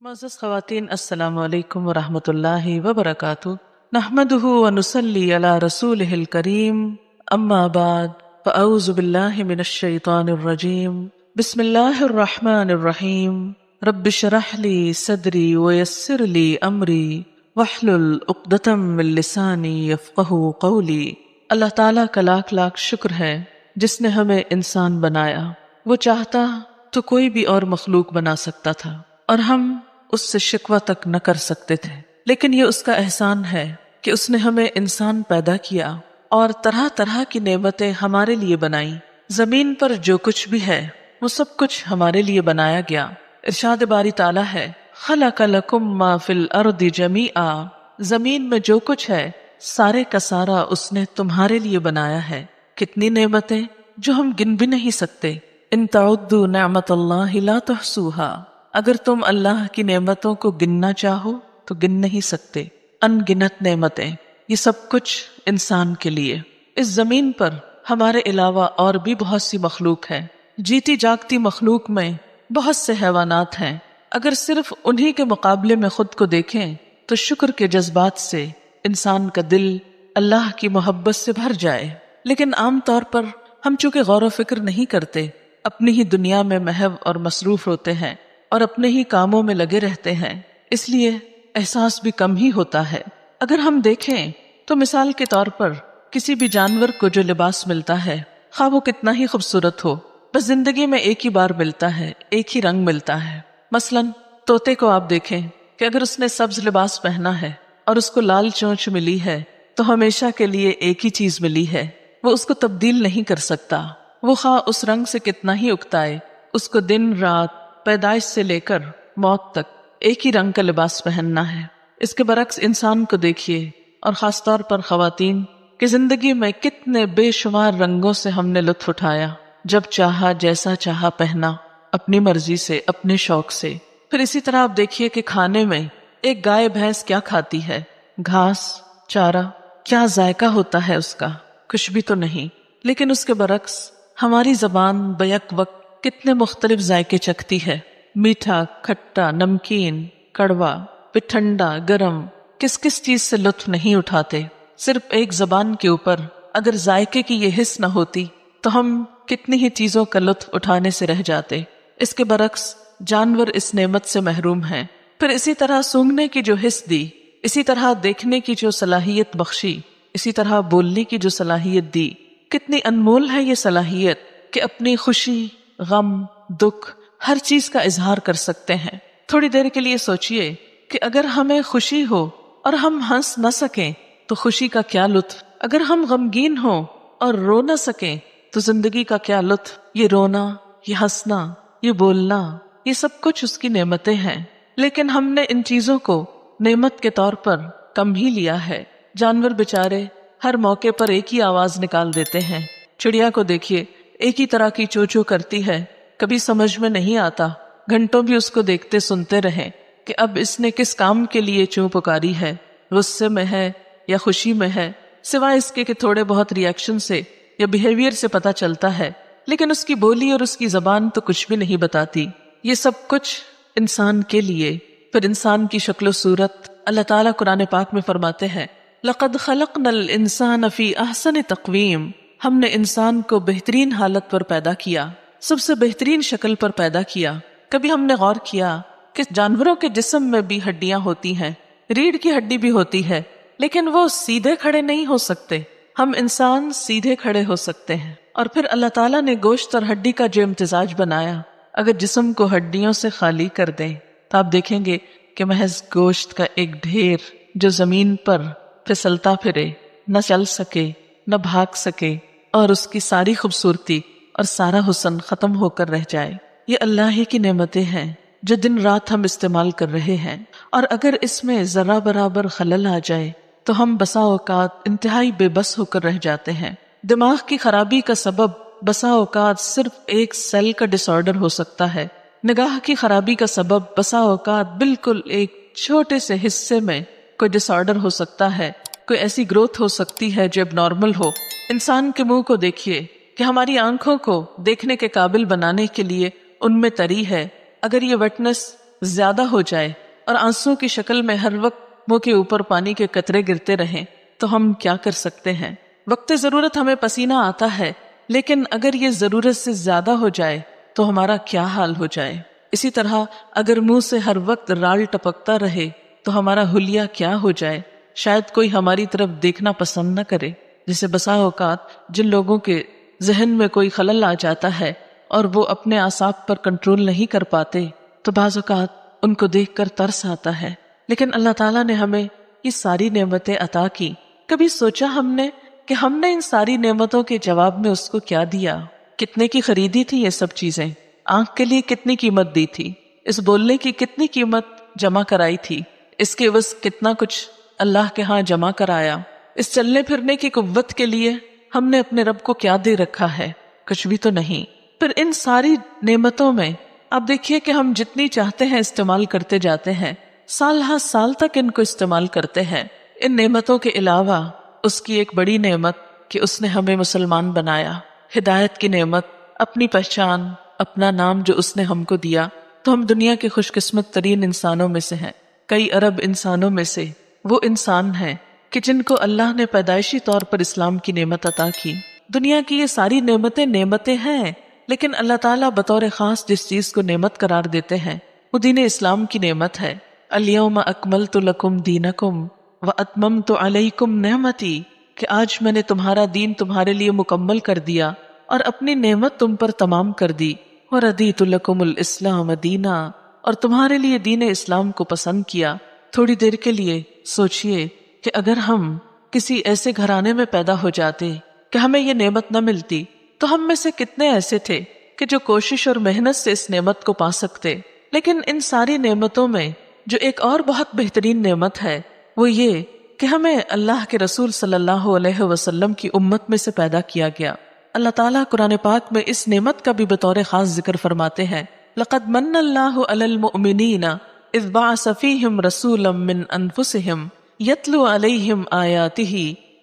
معزز خواتین، السلام علیکم ورحمۃ اللہ وبرکاتہ۔ نحمدہ ونصلی علی رسولہ الکریم، اما بعد فاعوذ باللہ من الشیطان الرجیم، بسم اللہ الرحمن الرحیم۔ رب اشرح لی صدری ویسر لی امری واحلل عقدۃ من لسانی یفقہوا قولی۔ اللہ تعالیٰ کا لاکھ لاکھ شکر ہے جس نے ہمیں انسان بنایا۔ وہ چاہتا تو کوئی بھی اور مخلوق بنا سکتا تھا اور ہم اس سے شکوہ تک نہ کر سکتے تھے، لیکن یہ اس کا احسان ہے کہ اس نے ہمیں انسان پیدا کیا اور طرح طرح کی نعمتیں ہمارے لیے بنائیں۔ زمین پر جو کچھ بھی ہے وہ سب کچھ ہمارے لیے بنایا گیا۔ ارشاد باری تعالیٰ ہے، خلق لکم ما فی الارض جمیعا، زمین میں جو کچھ ہے سارے کا سارا اس نے تمہارے لیے بنایا ہے۔ کتنی نعمتیں جو ہم گن بھی نہیں سکتے۔ ان تعدوا نعمت اللہ لا تحصوها، اگر تم اللہ کی نعمتوں کو گننا چاہو تو گن نہیں سکتے۔ ان گنت نعمتیں، یہ سب کچھ انسان کے لیے۔ اس زمین پر ہمارے علاوہ اور بھی بہت سی مخلوق ہے۔ جیتی جاگتی مخلوق میں بہت سے حیوانات ہیں۔ اگر صرف انہی کے مقابلے میں خود کو دیکھیں تو شکر کے جذبات سے انسان کا دل اللہ کی محبت سے بھر جائے، لیکن عام طور پر ہم چونکہ غور و فکر نہیں کرتے، اپنی ہی دنیا میں محو اور مصروف ہوتے ہیں اور اپنے ہی کاموں میں لگے رہتے ہیں، اس لیے احساس بھی کم ہی ہوتا ہے۔ اگر ہم دیکھیں تو مثال کے طور پر کسی بھی جانور کو جو لباس ملتا ہے، خواہ وہ کتنا ہی خوبصورت ہو، بس زندگی میں ایک ہی بار ملتا ہے، ایک ہی رنگ ملتا ہے۔ مثلاً طوطے کو آپ دیکھیں کہ اگر اس نے سبز لباس پہنا ہے اور اس کو لال چونچ ملی ہے تو ہمیشہ کے لیے ایک ہی چیز ملی ہے، وہ اس کو تبدیل نہیں کر سکتا۔ وہ خواہ اس رنگ سے کتنا ہی اکتائے، اس کو دن رات، پیدائش سے لے کر موت تک ایک ہی رنگ کا لباس پہننا ہے۔ اس کے برعکس انسان کو دیکھیے، اور خاص طور پر خواتین، کہ زندگی میں کتنے بے شمار رنگوں سے ہم نے لطف اٹھایا، جب چاہا جیسا چاہا پہنا، اپنی مرضی سے، اپنے شوق سے۔ پھر اسی طرح آپ دیکھیے کہ کھانے میں ایک گائے بھینس کیا کھاتی ہے؟ گھاس، چارہ۔ کیا ذائقہ ہوتا ہے اس کا؟ کچھ بھی تو نہیں۔ لیکن اس کے برعکس ہماری زبان بیک وقت کتنے مختلف ذائقے چکھتی ہے، میٹھا، کھٹا، نمکین، کڑوا، پھر ٹھنڈا، گرم، کس کس چیز سے لطف نہیں اٹھاتے۔ صرف ایک زبان کے اوپر اگر ذائقے کی یہ حس نہ ہوتی تو ہم کتنی ہی چیزوں کا لطف اٹھانے سے رہ جاتے۔ اس کے برعکس جانور اس نعمت سے محروم ہیں۔ پھر اسی طرح سونگھنے کی جو حس دی، اسی طرح دیکھنے کی جو صلاحیت بخشی، اسی طرح بولنے کی جو صلاحیت دی، کتنی انمول ہے یہ صلاحیت کہ اپنی خوشی، غم، دکھ، ہر چیز کا اظہار کر سکتے ہیں۔ تھوڑی دیر کے لیے سوچئے کہ اگر ہمیں خوشی ہو اور ہم ہنس نہ سکیں تو خوشی کا کیا لطف، اگر ہم غمگین ہوں اور رو نہ سکیں تو زندگی کا کیا لطف۔ یہ رونا، یہ ہنسنا، یہ بولنا، یہ سب کچھ اس کی نعمتیں ہیں، لیکن ہم نے ان چیزوں کو نعمت کے طور پر کم ہی لیا ہے۔ جانور بیچارے ہر موقع پر ایک ہی آواز نکال دیتے ہیں۔ چڑیا کو دیکھیے، ایک ہی طرح کی چو چو کرتی ہے، کبھی سمجھ میں نہیں آتا، گھنٹوں بھی اس کو دیکھتے سنتے رہیں کہ اب اس نے کس کام کے لیے چوں پکاری ہے، غصے میں ہے یا خوشی میں ہے، سوائے اس کے کہ تھوڑے بہت ری ایکشن سے یا بیہیویئر سے پتہ چلتا ہے، لیکن اس کی بولی اور اس کی زبان تو کچھ بھی نہیں بتاتی۔ یہ سب کچھ انسان کے لیے۔ پھر انسان کی شکل و صورت اللہ تعالیٰ قرآن پاک میں فرماتے ہیں، لَقَدْ خَلَقْنَا الْإِنسَانَ فِي أَحْسَنِ تَقْوِيمٍ، ہم نے انسان کو بہترین حالت پر پیدا کیا، سب سے بہترین شکل پر پیدا کیا۔ کبھی ہم نے غور کیا کہ جانوروں کے جسم میں بھی ہڈیاں ہوتی ہیں، ریڑھ کی ہڈی بھی ہوتی ہے، لیکن وہ سیدھے کھڑے نہیں ہو سکتے۔ ہم انسان سیدھے کھڑے ہو سکتے ہیں۔ اور پھر اللہ تعالیٰ نے گوشت اور ہڈی کا جو امتزاج بنایا، اگر جسم کو ہڈیوں سے خالی کر دیں تو آپ دیکھیں گے کہ محض گوشت کا ایک ڈھیر جو زمین پر پھسلتا پھرے، نہ چل سکے، نہ بھاگ سکے، اور اس کی ساری خوبصورتی اور سارا حسن ختم ہو کر رہ جائے۔ یہ اللہ ہی کی نعمتیں ہیں جو دن رات ہم استعمال کر رہے ہیں، اور اگر اس میں ذرا برابر خلل آ جائے تو ہم بسا اوقات انتہائی بے بس ہو کر رہ جاتے ہیں۔ دماغ کی خرابی کا سبب بسا اوقات صرف ایک سیل کا ڈس آرڈر ہو سکتا ہے، نگاہ کی خرابی کا سبب بسا اوقات بالکل ایک چھوٹے سے حصے میں کوئی ڈس آرڈر ہو سکتا ہے، کوئی ایسی گروتھ ہو سکتی ہے جو اب نارمل ہو۔ انسان کے منہ کو دیکھیے کہ ہماری آنکھوں کو دیکھنے کے قابل بنانے کے لیے ان میں تری ہے، اگر یہ ویٹنس زیادہ ہو جائے اور آنسوں کی شکل میں ہر وقت منہ کے اوپر پانی کے قطرے گرتے رہیں تو ہم کیا کر سکتے ہیں؟ وقت ضرورت ہمیں پسینہ آتا ہے، لیکن اگر یہ ضرورت سے زیادہ ہو جائے تو ہمارا کیا حال ہو جائے؟ اسی طرح اگر منہ سے ہر وقت رال ٹپکتا رہے تو ہمارا حلیہ کیا ہو جائے؟ شاید کوئی ہماری طرف دیکھنا پسند نہ کرے۔ جسے بسا اوقات جن لوگوں کے ذہن میں کوئی خلل آ جاتا ہے اور وہ اپنے اعصاب پر کنٹرول نہیں کر پاتے تو بعض اوقات ان کو دیکھ کر ترس آتا ہے، لیکن اللہ تعالیٰ نے ہمیں یہ ساری نعمتیں عطا کی۔ کبھی سوچا ہم نے کہ ہم نے ان ساری نعمتوں کے جواب میں اس کو کیا دیا؟ کتنے کی خریدی تھی یہ سب چیزیں؟ آنکھ کے لیے کتنی قیمت دی تھی؟ اس بولنے کی کتنی قیمت جمع کرائی تھی؟ اس کے عوض کتنا کچھ اللہ کے ہاں جمع کرایا؟ اس چلنے پھرنے کی قوت کے لیے ہم نے اپنے رب کو کیا دے رکھا ہے؟ کچھ بھی تو نہیں۔ پھر ان ساری نعمتوں میں آپ دیکھیے کہ ہم جتنی چاہتے ہیں استعمال کرتے جاتے ہیں، سال ہر سال تک ان کو استعمال کرتے ہیں۔ ان نعمتوں کے علاوہ اس کی ایک بڑی نعمت کہ اس نے ہمیں مسلمان بنایا، ہدایت کی نعمت، اپنی پہچان، اپنا نام جو اس نے ہم کو دیا، تو ہم دنیا کے خوش قسمت ترین انسانوں میں سے ہیں۔ کئی ارب انسانوں میں سے وہ انسان ہیں کہ جن کو اللہ نے پیدائشی طور پر اسلام کی نعمت عطا کی۔ دنیا کی یہ ساری نعمتیں ہیں، لیکن اللہ تعالیٰ بطور خاص جس چیز کو نعمت قرار دیتے ہیں وہ دین اسلام کی نعمت ہے۔ الیوم اکملت لکم دینکم واتممت علیکم نعمتی، کہ آج میں نے تمہارا دین تمہارے لیے مکمل کر دیا اور اپنی نعمت تم پر تمام کر دی۔ وردیت لکم الاسلام دینا، اور تمہارے لیے دین اسلام کو پسند کیا۔ تھوڑی دیر کے لیے سوچئے کہ اگر ہم کسی ایسے گھرانے میں پیدا ہو جاتے کہ ہمیں یہ نعمت نہ ملتی تو ہم میں سے کتنے ایسے تھے کہ جو کوشش اور محنت سے اس نعمت کو پا سکتے۔ لیکن ان ساری نعمتوں میں جو ایک اور بہت بہترین نعمت ہے وہ یہ کہ ہمیں اللہ کے رسول صلی اللہ علیہ وسلم کی امت میں سے پیدا کیا گیا۔ اللہ تعالیٰ قرآن پاک میں اس نعمت کا بھی بطور خاص ذکر فرماتے ہیں، لَقَدْ مَنَّ اللَّهُ عَلَى الْمُؤْمِنِينَ إِذْ بَعَثَ فِيهِمْ رَسُولًا مِّنْ أَنفُسِهِمْ يَتْلُو عَلَيْهِمْ آيَاتِهِ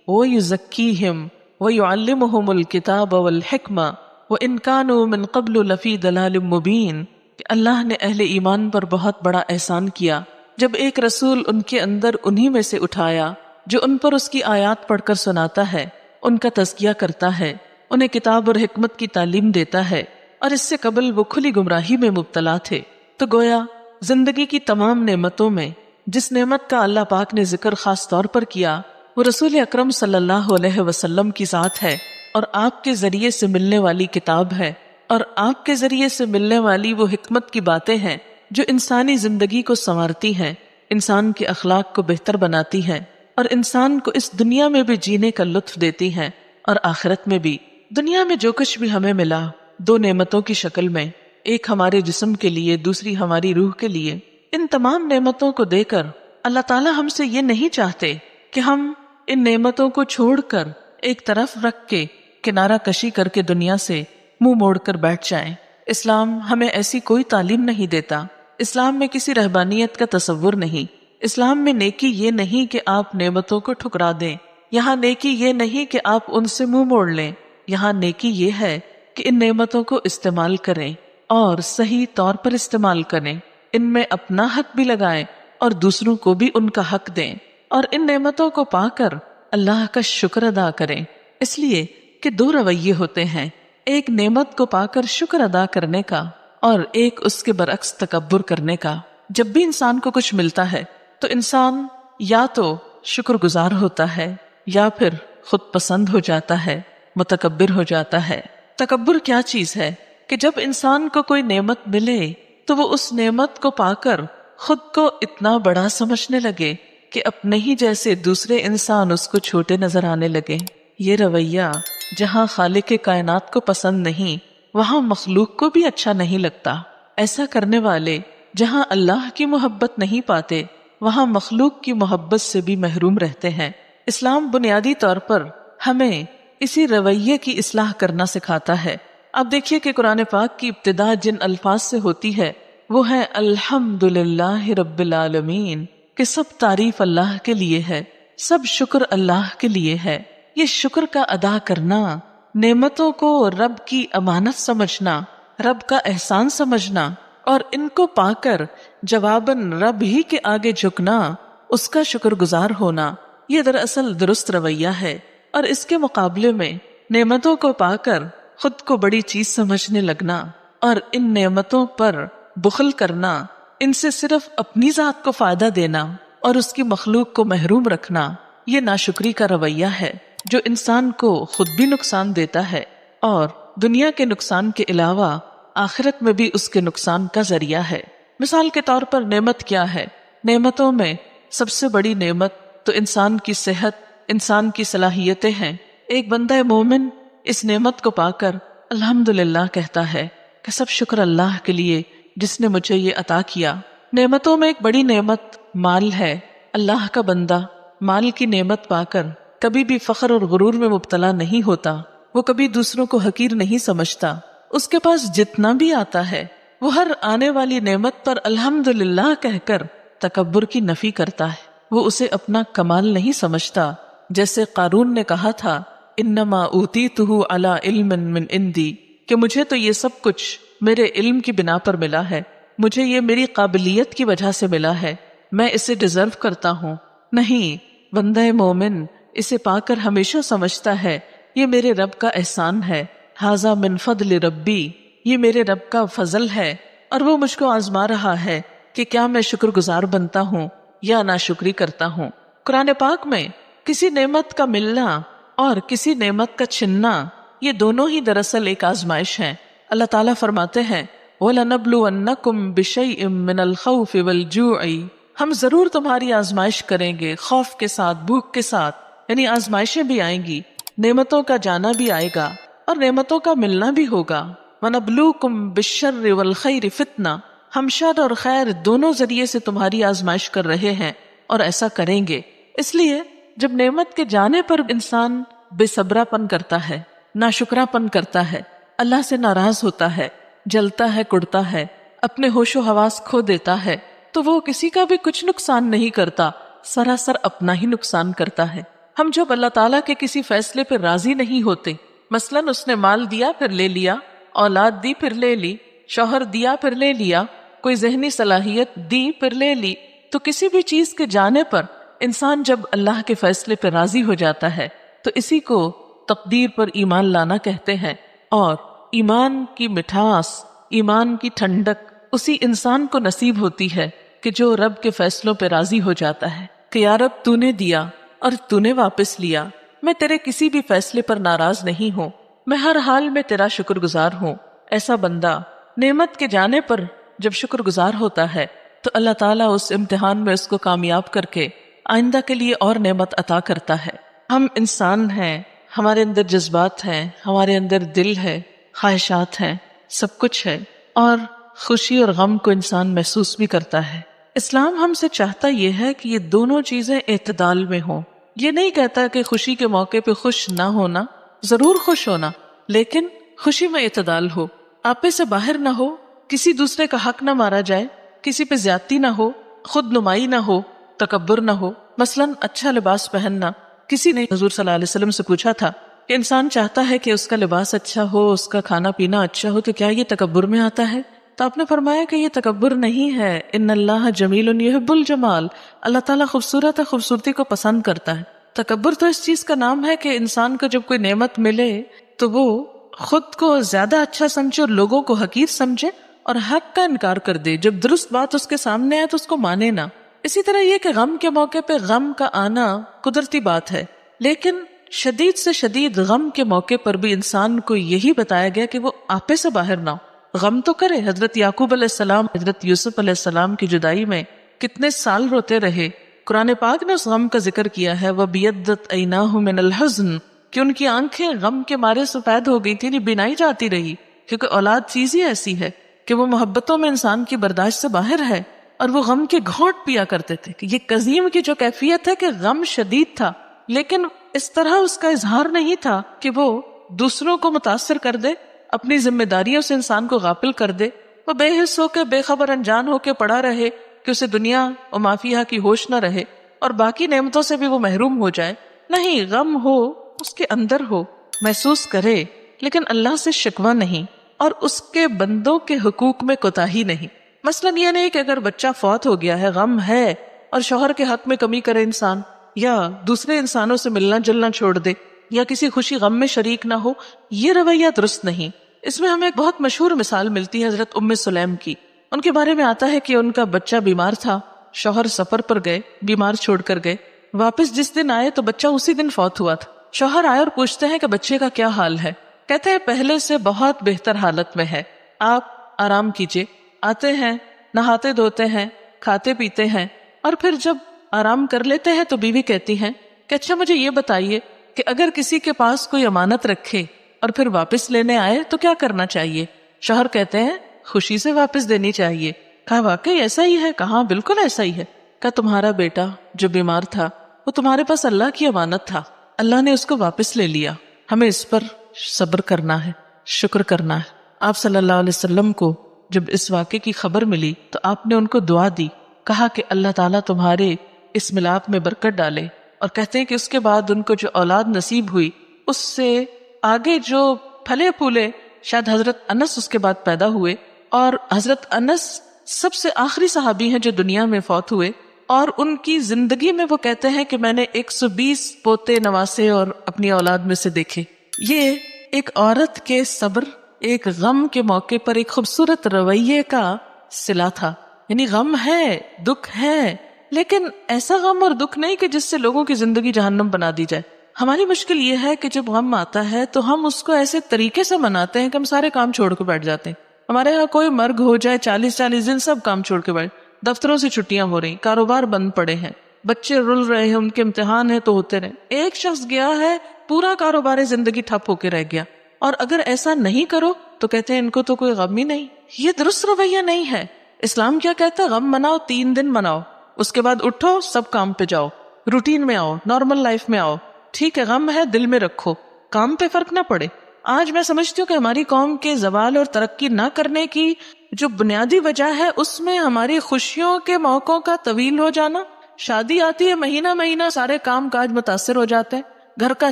وَيُزَكِّيهِمْ وَيُعَلِّمُهُمُ الْكِتَابَ وَالْحِكْمَةَ وَإِنْ كَانُوا مِنْ قَبْلُ لَفِي ضَلَالٍ مُّبِينٍ، کہ اللہ نے اہل ایمان پر بہت بڑا احسان کیا جب ایک رسول ان کے اندر انہی میں سے اٹھایا جو ان پر اس کی آیات پڑھ کر سناتا ہے، ان کا تزکیہ کرتا ہے، انہیں کتاب اور حکمت کی تعلیم دیتا ہے، اور اس سے قبل وہ کھلی گمراہی میں مبتلا تھے۔ تو گویا زندگی کی تمام نعمتوں میں جس نعمت کا اللہ پاک نے ذکر خاص طور پر کیا وہ رسول اکرم صلی اللہ علیہ وسلم کی ذات ہے، اور آپ کے ذریعے سے ملنے والی کتاب ہے، اور آپ کے ذریعے سے ملنے والی وہ حکمت کی باتیں ہیں جو انسانی زندگی کو سنوارتی ہیں، انسان کے اخلاق کو بہتر بناتی ہیں، اور انسان کو اس دنیا میں بھی جینے کا لطف دیتی ہیں اور آخرت میں بھی۔ دنیا میں جو کچھ بھی ہمیں ملا دو نعمتوں کی شکل میں، ایک ہمارے جسم کے لیے، دوسری ہماری روح کے لیے، ان تمام نعمتوں کو دے کر اللہ تعالیٰ ہم سے یہ نہیں چاہتے کہ ہم ان نعمتوں کو چھوڑ کر ایک طرف رکھ کے کنارہ کشی کر کے دنیا سے منہ موڑ کر بیٹھ جائیں۔ اسلام ہمیں ایسی کوئی تعلیم نہیں دیتا، اسلام میں کسی رہبانیت کا تصور نہیں، اسلام میں نیکی یہ نہیں کہ آپ نعمتوں کو ٹھکرا دیں، یہاں نیکی یہ نہیں کہ آپ ان سے منہ موڑ لیں، یہاں نیکی یہ ہے کہ ان نعمتوں کو استعمال کریں اور صحیح طور پر استعمال کریں، ان میں اپنا حق بھی لگائیں اور دوسروں کو بھی ان کا حق دیں، اور ان نعمتوں کو پا کر اللہ کا شکر ادا کریں۔ اس لیے کہ دو رویے ہوتے ہیں، ایک نعمت کو پا کر شکر ادا کرنے کا اور ایک اس کے برعکس تکبر کرنے کا۔ جب بھی انسان کو کچھ ملتا ہے تو انسان یا تو شکر گزار ہوتا ہے یا پھر خود پسند ہو جاتا ہے، متکبر ہو جاتا ہے۔ تکبر کیا چیز ہے کہ جب انسان کو کوئی نعمت ملے تو وہ اس نعمت کو پا کر خود کو اتنا بڑا سمجھنے لگے کہ اپنے ہی جیسے دوسرے انسان اس کو چھوٹے نظر آنے لگے۔ یہ رویہ جہاں خالق کائنات کو پسند نہیں وہاں مخلوق کو بھی اچھا نہیں لگتا۔ ایسا کرنے والے جہاں اللہ کی محبت نہیں پاتے وہاں مخلوق کی محبت سے بھی محروم رہتے ہیں۔ اسلام بنیادی طور پر ہمیں اسی رویے کی اصلاح کرنا سکھاتا ہے۔ اب دیکھیے کہ قرآن پاک کی ابتدا جن الفاظ سے ہوتی ہے وہ ہے الحمدللہ رب العالمین، کہ سب تعریف اللہ کے لیے ہے، سب شکر اللہ کے لیے ہے۔ یہ شکر کا ادا کرنا، نعمتوں کو رب کی امانت سمجھنا، رب کا احسان سمجھنا، اور ان کو پا کر جواباً رب ہی کے آگے جھکنا، اس کا شکر گزار ہونا، یہ دراصل درست رویہ ہے۔ اور اس کے مقابلے میں نعمتوں کو پا کر خود کو بڑی چیز سمجھنے لگنا اور ان نعمتوں پر بخل کرنا، ان سے صرف اپنی ذات کو فائدہ دینا اور اس کی مخلوق کو محروم رکھنا، یہ ناشکری کا رویہ ہے جو انسان کو خود بھی نقصان دیتا ہے اور دنیا کے نقصان کے علاوہ آخرت میں بھی اس کے نقصان کا ذریعہ ہے۔ مثال کے طور پر نعمت کیا ہے؟ نعمتوں میں سب سے بڑی نعمت تو انسان کی صحت، انسان کی صلاحیتیں ہیں۔ ایک بندہ مومن اس نعمت کو پا کر الحمدللہ کہتا ہے کہ سب شکر اللہ کے لیے جس نے مجھے یہ عطا کیا۔ نعمتوں میں ایک بڑی نعمت مال ہے۔ اللہ کا بندہ مال کی نعمت پا کر کبھی بھی فخر اور غرور میں مبتلا نہیں ہوتا، وہ کبھی دوسروں کو حقیر نہیں سمجھتا۔ اس کے پاس جتنا بھی آتا ہے وہ ہر آنے والی نعمت پر الحمدللہ کہہ کر تکبر کی نفی کرتا ہے، وہ اسے اپنا کمال نہیں سمجھتا۔ جیسے قارون نے کہا تھا انما اوتیتہ علی علم من عندی، کہ مجھے تو یہ سب کچھ میرے علم کی بنا پر ملا ہے، مجھے یہ میری قابلیت کی وجہ سے ملا ہے، میں اسے ڈیزرو کرتا ہوں۔ نہیں، بندہ مومن اسے پا کر ہمیشہ سمجھتا ہے یہ میرے رب کا احسان ہے، ھذا من فضل ربی، یہ میرے رب کا فضل ہے اور وہ مجھ کو آزما رہا ہے کہ کیا میں شکر گزار بنتا ہوں یا ناشکری کرتا ہوں۔ قرآن پاک میں کسی نعمت کا ملنا اور کسی نعمت کا چھننا، یہ دونوں ہی دراصل ایک آزمائش ہیں۔ اللہ تعالیٰ فرماتے ہیں وَلَنَبْلُوَنَّكُمْ بِشَيْءٍ مِّنَ الْخَوْفِ وَالْجُوعِ، ہم ضرور تمہاری آزمائش کریں گے، خوف کے ساتھ، بھوک کے ساتھ، یعنی آزمائشیں بھی آئیں گی، نعمتوں کا جانا بھی آئے گا اور نعمتوں کا ملنا بھی ہوگا۔ وَنَبْلُوكُمْ بِالشَّرِّ وَالْخَيْرِ فِتْنَةً، ہم شر اور خیر دونوں ذریعے سے تمہاری آزمائش کر رہے ہیں اور ایسا کریں گے۔ اس لیے جب نعمت کے جانے پر انسان بے صبرا پن کرتا ہے، ناشکرا پن کرتا ہے، اللہ سے ناراض ہوتا ہے، جلتا ہے، کڑتا ہے، اپنے ہوش و حواس کھو دیتا ہے، تو وہ کسی کا بھی کچھ نقصان نہیں کرتا، سراسر اپنا ہی نقصان کرتا ہے۔ ہم جب اللہ تعالیٰ کے کسی فیصلے پہ راضی نہیں ہوتے، مثلاً اس نے مال دیا پھر لے لیا، اولاد دی پھر لے لی، شوہر دیا پھر لے لیا، کوئی ذہنی صلاحیت دی پھر لے لی، تو کسی بھی چیز کے جانے پر انسان جب اللہ کے فیصلے پہ راضی ہو جاتا ہے تو اسی کو تقدیر پر ایمان لانا کہتے ہیں۔ اور ایمان کی مٹھاس، ایمان کی ٹھنڈک اسی انسان کو نصیب ہوتی ہے کہ جو رب کے فیصلوں پہ راضی ہو جاتا ہے کہ یا رب تو نے دیا اور تو نے واپس لیا، میں تیرے کسی بھی فیصلے پر ناراض نہیں ہوں، میں ہر حال میں تیرا شکر گزار ہوں۔ ایسا بندہ نعمت کے جانے پر جب شکر گزار ہوتا ہے تو اللہ تعالیٰ اس امتحان میں اس کو کامیاب کر کے آئندہ کے لیے اور نعمت عطا کرتا ہے۔ ہم انسان ہیں، ہمارے اندر جذبات ہیں، ہمارے اندر دل ہے، خواہشات ہیں، سب کچھ ہے، اور خوشی اور غم کو انسان محسوس بھی کرتا ہے۔ اسلام ہم سے چاہتا یہ ہے کہ یہ دونوں چیزیں اعتدال میں ہوں۔ یہ نہیں کہتا کہ خوشی کے موقع پہ خوش نہ ہونا، ضرور خوش ہونا، لیکن خوشی میں اعتدال ہو، آپے سے باہر نہ ہو، کسی دوسرے کا حق نہ مارا جائے، کسی پہ زیادتی نہ ہو، خود نمائی نہ ہو، تکبر نہ ہو۔ مثلاً اچھا لباس پہننا، کسی نے حضور صلی اللہ علیہ وسلم سے پوچھا تھا کہ انسان چاہتا ہے کہ اس کا لباس اچھا ہو، اس کا کھانا پینا اچھا ہو، تو کیا یہ تکبر میں آتا ہے؟ تو آپ نے فرمایا کہ یہ تکبر نہیں ہے، ان اللہ جمیل یحب الجمال، اللہ تعالیٰ خوبصورت ہے، خوبصورتی کو پسند کرتا ہے۔ تکبر تو اس چیز کا نام ہے کہ انسان کو جب کوئی نعمت ملے تو وہ خود کو زیادہ اچھا سمجھے اور لوگوں کو حقیر سمجھے اور حق کا انکار کر دے، جب درست بات اس کے سامنے آئے تو اس کو مانے نہ۔ اسی طرح یہ کہ غم کے موقع پہ غم کا آنا قدرتی بات ہے، لیکن شدید سے شدید غم کے موقع پر بھی انسان کو یہی بتایا گیا کہ وہ آپے سے باہر نہ ہو، غم تو کرے۔ حضرت یعقوب علیہ السلام حضرت یوسف علیہ السلام کی جدائی میں کتنے سال روتے رہے، قرآن پاک نے اس غم کا ذکر کیا ہے، وَبِيَضَّتْ عَيْنَاهُ مِنَ الْحُزْنِ، کہ ان کی آنکھیں غم کے مارے سفید ہو گئی تھی، بینائی جاتی رہی، کیونکہ اولاد چیز ہی ایسی ہے کہ وہ محبتوں میں انسان کی برداشت سے باہر ہے، اور وہ غم کے گھونٹ پیا کرتے تھے۔ کہ یہ قزیم کی جو کیفیت ہے کہ غم شدید تھا، لیکن اس طرح اس کا اظہار نہیں تھا کہ وہ دوسروں کو متاثر کر دے، اپنی ذمہ داریوں سے انسان کو غافل کر دے، وہ بے حس ہو کے، بے خبر انجان ہو کے پڑا رہے کہ اسے دنیا و ما فیہا کی ہوش نہ رہے اور باقی نعمتوں سے بھی وہ محروم ہو جائے۔ نہیں، غم ہو، اس کے اندر ہو، محسوس کرے، لیکن اللہ سے شکوہ نہیں اور اس کے بندوں کے حقوق میں کوتاہی نہیں۔ مثلاً یہ نہیں کہ اگر بچہ فوت ہو گیا ہے، غم ہے، اور شوہر کے حق میں کمی کرے انسان، یا دوسرے انسانوں سے ملنا جلنا چھوڑ دے، یا کسی خوشی غم میں شریک نہ ہو، یہ رویہ درست نہیں۔ اس میں ہمیں ایک بہت مشہور مثال ملتی ہے حضرت ام سلیم کی۔ ان کے بارے میں آتا ہے کہ ان کا بچہ بیمار تھا، شوہر سفر پر گئے، بیمار چھوڑ کر گئے، واپس جس دن آئے تو بچہ اسی دن فوت ہوا تھا۔ شوہر آئے اور پوچھتے ہیں کہ بچے کا کیا حال ہے؟ کہتے ہیں پہلے سے بہت بہتر حالت میں ہے، آپ آرام کیجئے۔ آتے ہیں، نہاتے دھوتے ہیں، کھاتے پیتے ہیں، اور پھر جب آرام کر لیتے ہیں تو بیوی کہتی ہیں کہ اچھا مجھے یہ بتائیے کہ اگر کسی کے پاس کوئی امانت رکھے اور پھر واپس لینے آئے تو کیا کرنا چاہیے؟ شوہر کہتے ہیں خوشی سے واپس دینی چاہیے۔ کہا واقعی ایسا ہی ہے؟ کہا بالکل ایسا ہی ہے۔ کہا تمہارا بیٹا جو بیمار تھا وہ تمہارے پاس اللہ کی امانت تھا، اللہ نے اس کو واپس لے لیا، ہمیں اس پر صبر کرنا ہے، شکر کرنا ہے۔ آپ صلی اللہ علیہ وسلم کو جب اس واقعے کی خبر ملی تو آپ نے ان کو دعا دی، کہا کہ اللہ تعالیٰ تمہارے اس ملاپ میں برکت ڈالے، اور کہتے ہیں کہ اس کے بعد ان کو جو اولاد نصیب ہوئی اس سے آگے جو پھلے پھولے شاید حضرت انس اس کے بعد پیدا ہوئے، اور حضرت انس سب سے آخری صحابی ہیں جو دنیا میں فوت ہوئے، اور ان کی زندگی میں وہ کہتے ہیں کہ میں نے 120 پوتے نواسے اور اپنی اولاد میں سے دیکھے۔ یہ ایک عورت کے صبر، ایک غم کے موقع پر ایک خوبصورت رویے کا صلہ تھا۔ یعنی غم ہے، دکھ ہے، لیکن ایسا غم اور دکھ نہیں کہ جس سے لوگوں کی زندگی جہنم بنا دی جائے۔ ہماری مشکل یہ ہے کہ جب غم آتا ہے تو ہم اس کو ایسے طریقے سے مناتے ہیں کہ ہم سارے کام چھوڑ کے بیٹھ جاتے ہیں۔ ہمارے ہاں کوئی مرگ ہو جائے 40 دن سب کام چھوڑ کے بیٹھ، دفتروں سے چھٹیاں ہو رہی، کاروبار بند پڑے ہیں، بچے رل رہے ہیں، ان کے امتحان ہیں تو ہوتے رہے، ایک شخص گیا ہے پورا کاروبار زندگی ٹھپ ہو کے رہ گیا۔ اور اگر ایسا نہیں کرو تو کہتے ہیں ان کو تو کوئی غم ہی نہیں۔ یہ درست رویہ نہیں ہے۔ اسلام کیا کہتا ہے؟ غم مناؤ، 3 دن مناؤ، اس کے بعد اٹھو، سب کام پہ جاؤ، روٹین میں آؤ، نارمل لائف میں آؤ۔ ٹھیک ہے غم ہے، دل میں رکھو، کام پہ فرق نہ پڑے۔ آج میں سمجھتی ہوں کہ ہماری قوم کے زوال اور ترقی نہ کرنے کی جو بنیادی وجہ ہے اس میں ہماری خوشیوں کے موقعوں کا طویل ہو جانا۔ شادی آتی ہے، مہینہ مہینہ سارے کام کاج متاثر ہو جاتے ہیں، گھر کا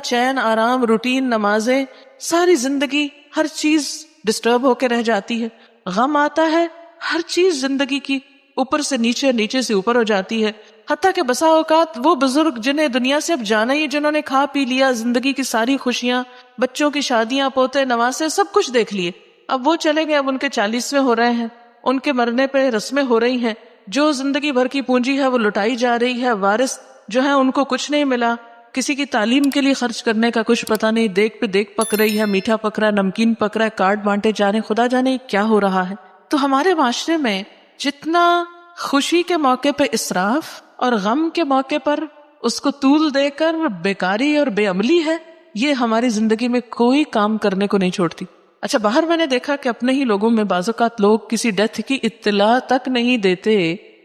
چین آرام، روٹین، نمازیں، ساری زندگی ہر چیز ڈسٹرب ہو کے رہ جاتی ہے۔ غم آتا ہے، ہر چیز زندگی کی اوپر سے نیچے، نیچے سے اوپر ہو جاتی ہے، حتیٰ کہ بسا اوقات وہ بزرگ جنہیں دنیا سے اب جانا ہی، جنہوں نے کھا پی لیا، زندگی کی ساری خوشیاں، بچوں کی شادیاں، پوتے نواسے، سب کچھ دیکھ لیے، اب وہ چلے گئے، اب ان کے 40ویں ہو رہے ہیں، ان کے مرنے پہ رسمیں ہو رہی ہیں، جو زندگی بھر کی پونجی ہے وہ لٹائی جا رہی ہے، وارث جو ہے ان کو کچھ نہیں ملا، کسی کی تعلیم کے لیے خرچ کرنے کا کچھ پتہ نہیں، دیکھ پہ دیکھ پک رہی ہے، میٹھا پک رہا ہے، نمکین پک رہا ہے، کارڈ بانٹے جا رہے ہیں، خدا جانے کیا ہو رہا ہے۔ تو ہمارے معاشرے میں جتنا خوشی کے موقع پہ اسراف اور غم کے موقع پر اس کو طول دے کر بیکاری اور بے عملی ہے، یہ ہماری زندگی میں کوئی کام کرنے کو نہیں چھوڑتی۔ اچھا باہر میں نے دیکھا کہ اپنے ہی لوگوں میں بعض اوقات لوگ کسی ڈیتھ کی اطلاع تک نہیں دیتے